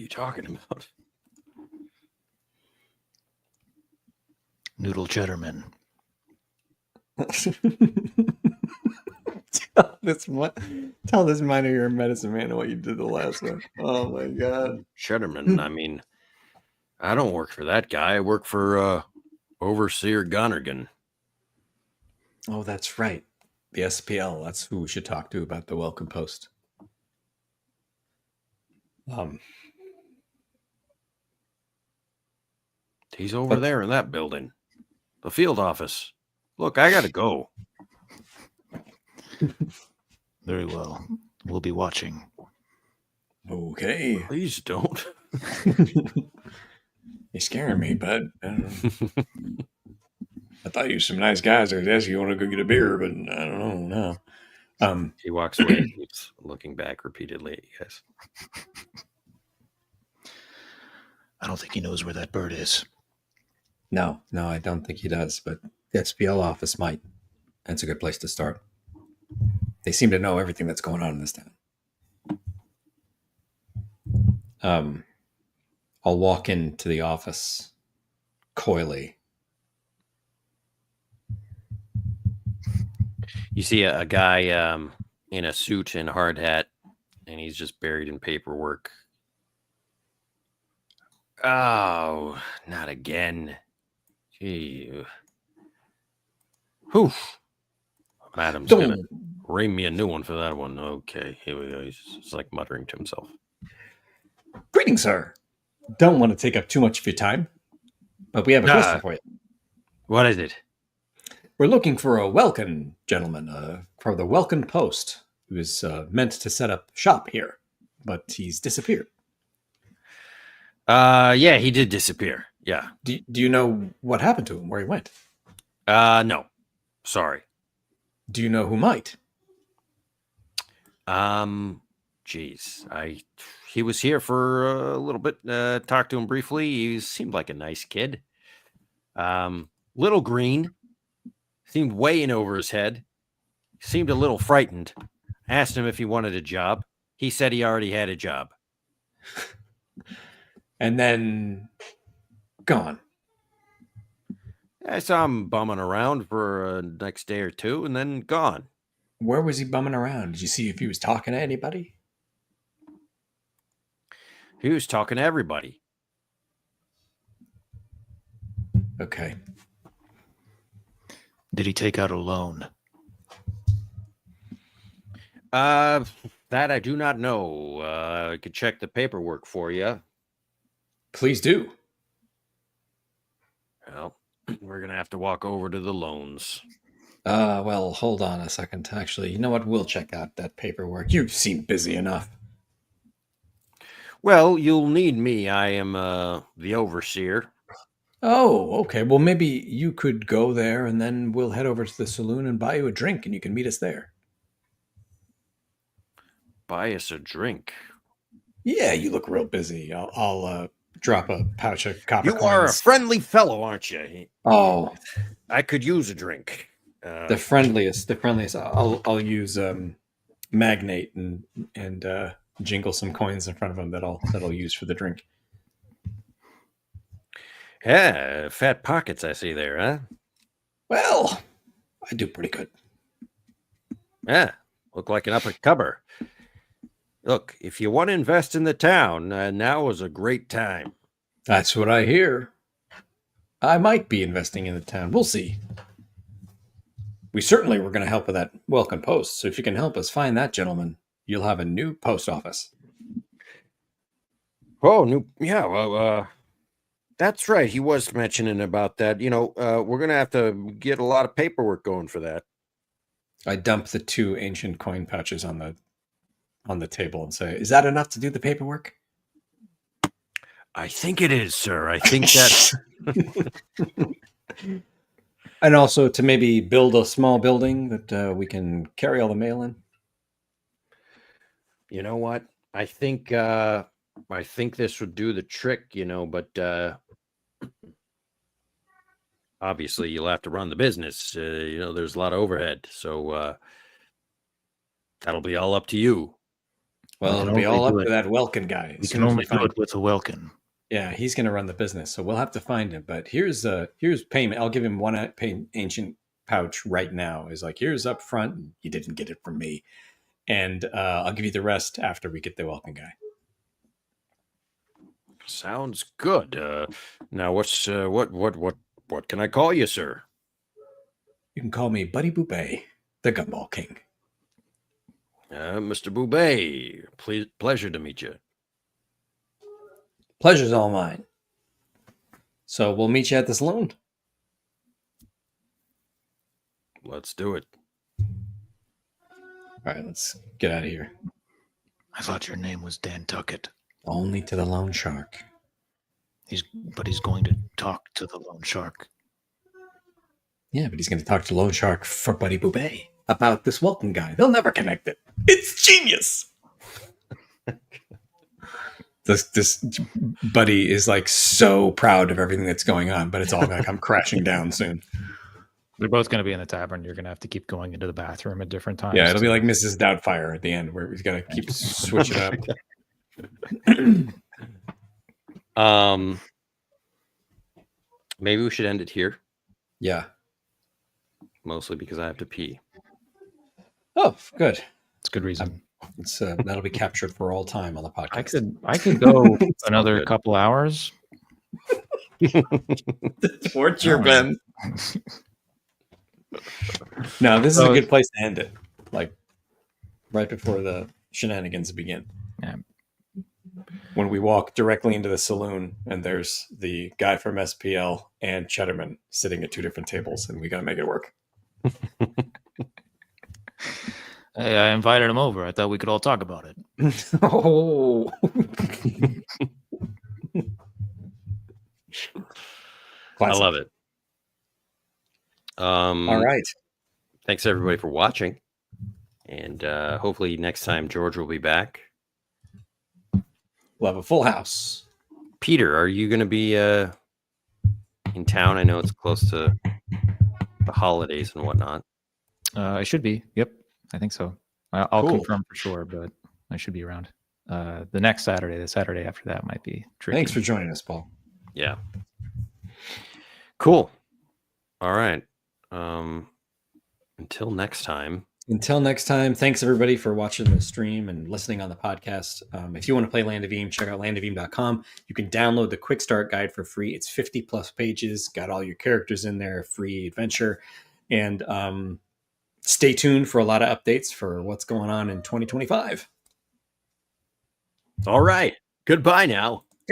[SPEAKER 1] you talking about?
[SPEAKER 3] Noodle Cheddarman.
[SPEAKER 2] Tell this miner you're a medicine man and what you did the last one. Oh my god.
[SPEAKER 1] Shutterman. I mean, I don't work for that guy. I work for Overseer Gunnergan.
[SPEAKER 2] Oh, that's right. The SPL. That's who we should talk to about the Welcome Post.
[SPEAKER 1] He's over there in that building. The field office. Look, I gotta go.
[SPEAKER 3] Very well. We'll be watching.
[SPEAKER 2] Okay.
[SPEAKER 1] Please don't.
[SPEAKER 2] You're scaring me, bud. I don't know. I thought you were some nice guys. I guess you want to go get a beer, but I don't know. No.
[SPEAKER 1] He walks away and keeps looking back repeatedly at you guys.
[SPEAKER 3] I don't think he knows where that bird is.
[SPEAKER 2] No, I don't think he does, but the SPL office might. That's a good place to start. They seem to know everything that's going on in this town. I'll walk into the office coyly.
[SPEAKER 1] You see a guy in a suit and a hard hat, and he's just buried in paperwork. Oh, not again. Gee. Whew. Madam's gonna ring me a new one for that one. Okay, here we go. He's just like muttering to himself.
[SPEAKER 2] Greetings, sir. Don't want to take up too much of your time, but we have a question for you.
[SPEAKER 1] What is it?
[SPEAKER 2] We're looking for a Welkin gentleman for the Welkin Post, who is meant to set up shop here, but he's disappeared.
[SPEAKER 1] Yeah, he did disappear. Yeah.
[SPEAKER 2] Do you know what happened to him, where he went?
[SPEAKER 1] No. Sorry.
[SPEAKER 2] Do you know who might?
[SPEAKER 1] Geez. He was here for a little bit. Talked to him briefly. He seemed like a nice kid. Little green. Seemed way in over his head. Seemed a little frightened. Asked him if he wanted a job. He said he already had a job.
[SPEAKER 2] And then gone.
[SPEAKER 1] I saw him bumming around for next day or two and then gone.
[SPEAKER 2] Where was he bumming around? Did you see if he was talking to anybody?
[SPEAKER 1] He was talking to everybody.
[SPEAKER 2] Okay.
[SPEAKER 3] Did he take out a loan?
[SPEAKER 1] That I do not know. I could check the paperwork for you.
[SPEAKER 2] Please do.
[SPEAKER 1] Well, we're going to have to walk over to the loans.
[SPEAKER 2] Well, hold on a second. Actually, you know what? We'll check out that paperwork. You seem busy enough.
[SPEAKER 1] Well, you'll need me. I am the overseer.
[SPEAKER 2] Oh, okay. Well, maybe you could go there and then we'll head over to the saloon and buy you a drink and you can meet us there.
[SPEAKER 1] Buy us a drink.
[SPEAKER 2] Yeah, you look real busy. I'll drop a pouch of copper coins.
[SPEAKER 1] You are a friendly fellow, aren't you?
[SPEAKER 2] Oh,
[SPEAKER 1] I could use a drink.
[SPEAKER 2] the friendliest. I'll use Magnate and jingle some coins in front of him that I'll use for the drink.
[SPEAKER 1] Yeah, fat pockets I see there, huh?
[SPEAKER 2] Well, I do pretty good.
[SPEAKER 1] Yeah, look like an upper-cupper. Look, if you want to invest in the town, now is a great time.
[SPEAKER 2] That's what I hear. I might be investing in the town. We'll see. We certainly were going to help with that Welcome Post, so if you can help us find that gentleman, you'll have a new post office.
[SPEAKER 1] Oh, well, that's right. He was mentioning about that. You know, we're going to have to get a lot of paperwork going for that.
[SPEAKER 2] I dump the 2 ancient coin pouches on the table and say, "Is that enough to do the paperwork?"
[SPEAKER 1] I think it is, sir. I think that's...
[SPEAKER 2] And also to maybe build a small building that we can carry all the mail in.
[SPEAKER 1] You know what? I think this would do the trick, but obviously you'll have to run the business. There's a lot of overhead. So that'll be all up to you.
[SPEAKER 2] Well, it'll be all up to that Welkin guy.
[SPEAKER 3] We can only do it with a Welkin.
[SPEAKER 2] Yeah, he's going to run the business, so we'll have to find him. But here's payment. I'll give him one ancient pouch right now. Is like, here's up front. You didn't get it from me, and I'll give you the rest after we get the Welkin guy.
[SPEAKER 1] Sounds good. Now, what's what can I call you, sir?
[SPEAKER 2] You can call me Buddy Boupé, the Gumball King.
[SPEAKER 1] Mr. Boubet, pleasure to meet you.
[SPEAKER 2] Pleasure's all mine. So we'll meet you at the saloon.
[SPEAKER 1] Let's do it.
[SPEAKER 2] All right, let's get out of here.
[SPEAKER 3] I thought your name was Dan Tuckett.
[SPEAKER 2] Only to the loan shark.
[SPEAKER 3] But he's going to talk to the loan shark.
[SPEAKER 2] Yeah, but he's going to talk to loan shark for Buddy Boubet about this Welcome guy. They'll never connect it. It's genius. This Buddy is like so proud of everything that's going on, but it's all like, I'm crashing down soon.
[SPEAKER 3] They're both going to be in the tavern. You're going to have to keep going into the bathroom at different times.
[SPEAKER 2] Yeah, it'll be like Mrs. Doubtfire at the end, where he's got to keep switching up.
[SPEAKER 1] Maybe we should end it here.
[SPEAKER 2] Yeah.
[SPEAKER 1] Mostly because I have to pee.
[SPEAKER 2] Oh, good.
[SPEAKER 3] It's a good reason.
[SPEAKER 2] It's that'll be captured for all time on the podcast.
[SPEAKER 3] I could go
[SPEAKER 1] It's
[SPEAKER 3] another
[SPEAKER 1] all good.
[SPEAKER 3] couple hours.
[SPEAKER 2] Torture,
[SPEAKER 3] Oh.
[SPEAKER 2] Ben. No, this is a good place to end it. Like right before the shenanigans begin.
[SPEAKER 3] Yeah.
[SPEAKER 2] When we walk directly into the saloon and there's the guy from SPL and Cheddarman sitting at two different tables, and we got to make it work.
[SPEAKER 3] Hey, I invited him over. I thought we could all talk about it.
[SPEAKER 2] Oh.
[SPEAKER 1] I love it.
[SPEAKER 2] All right.
[SPEAKER 1] Thanks everybody for watching, and hopefully next time George will be back.
[SPEAKER 2] We'll have a full house.
[SPEAKER 1] Peter, are you going to be in town? I know it's close to the holidays and whatnot.
[SPEAKER 3] I should be. Yep, I think so. I'll
[SPEAKER 2] Cool.
[SPEAKER 3] confirm for sure, but I should be around. The next Saturday, the Saturday after that might be tricky.
[SPEAKER 2] Thanks for joining us, Paul.
[SPEAKER 1] Yeah. Cool. All right. Until next time.
[SPEAKER 2] Until next time, thanks everybody for watching the stream and listening on the podcast. If you want to play Land of Eam, check out landofelm.com. You can download the quick start guide for free. It's 50 plus pages, got all your characters in there, free adventure. And stay tuned for a lot of updates for what's going on in 2025.
[SPEAKER 1] All right. Goodbye now.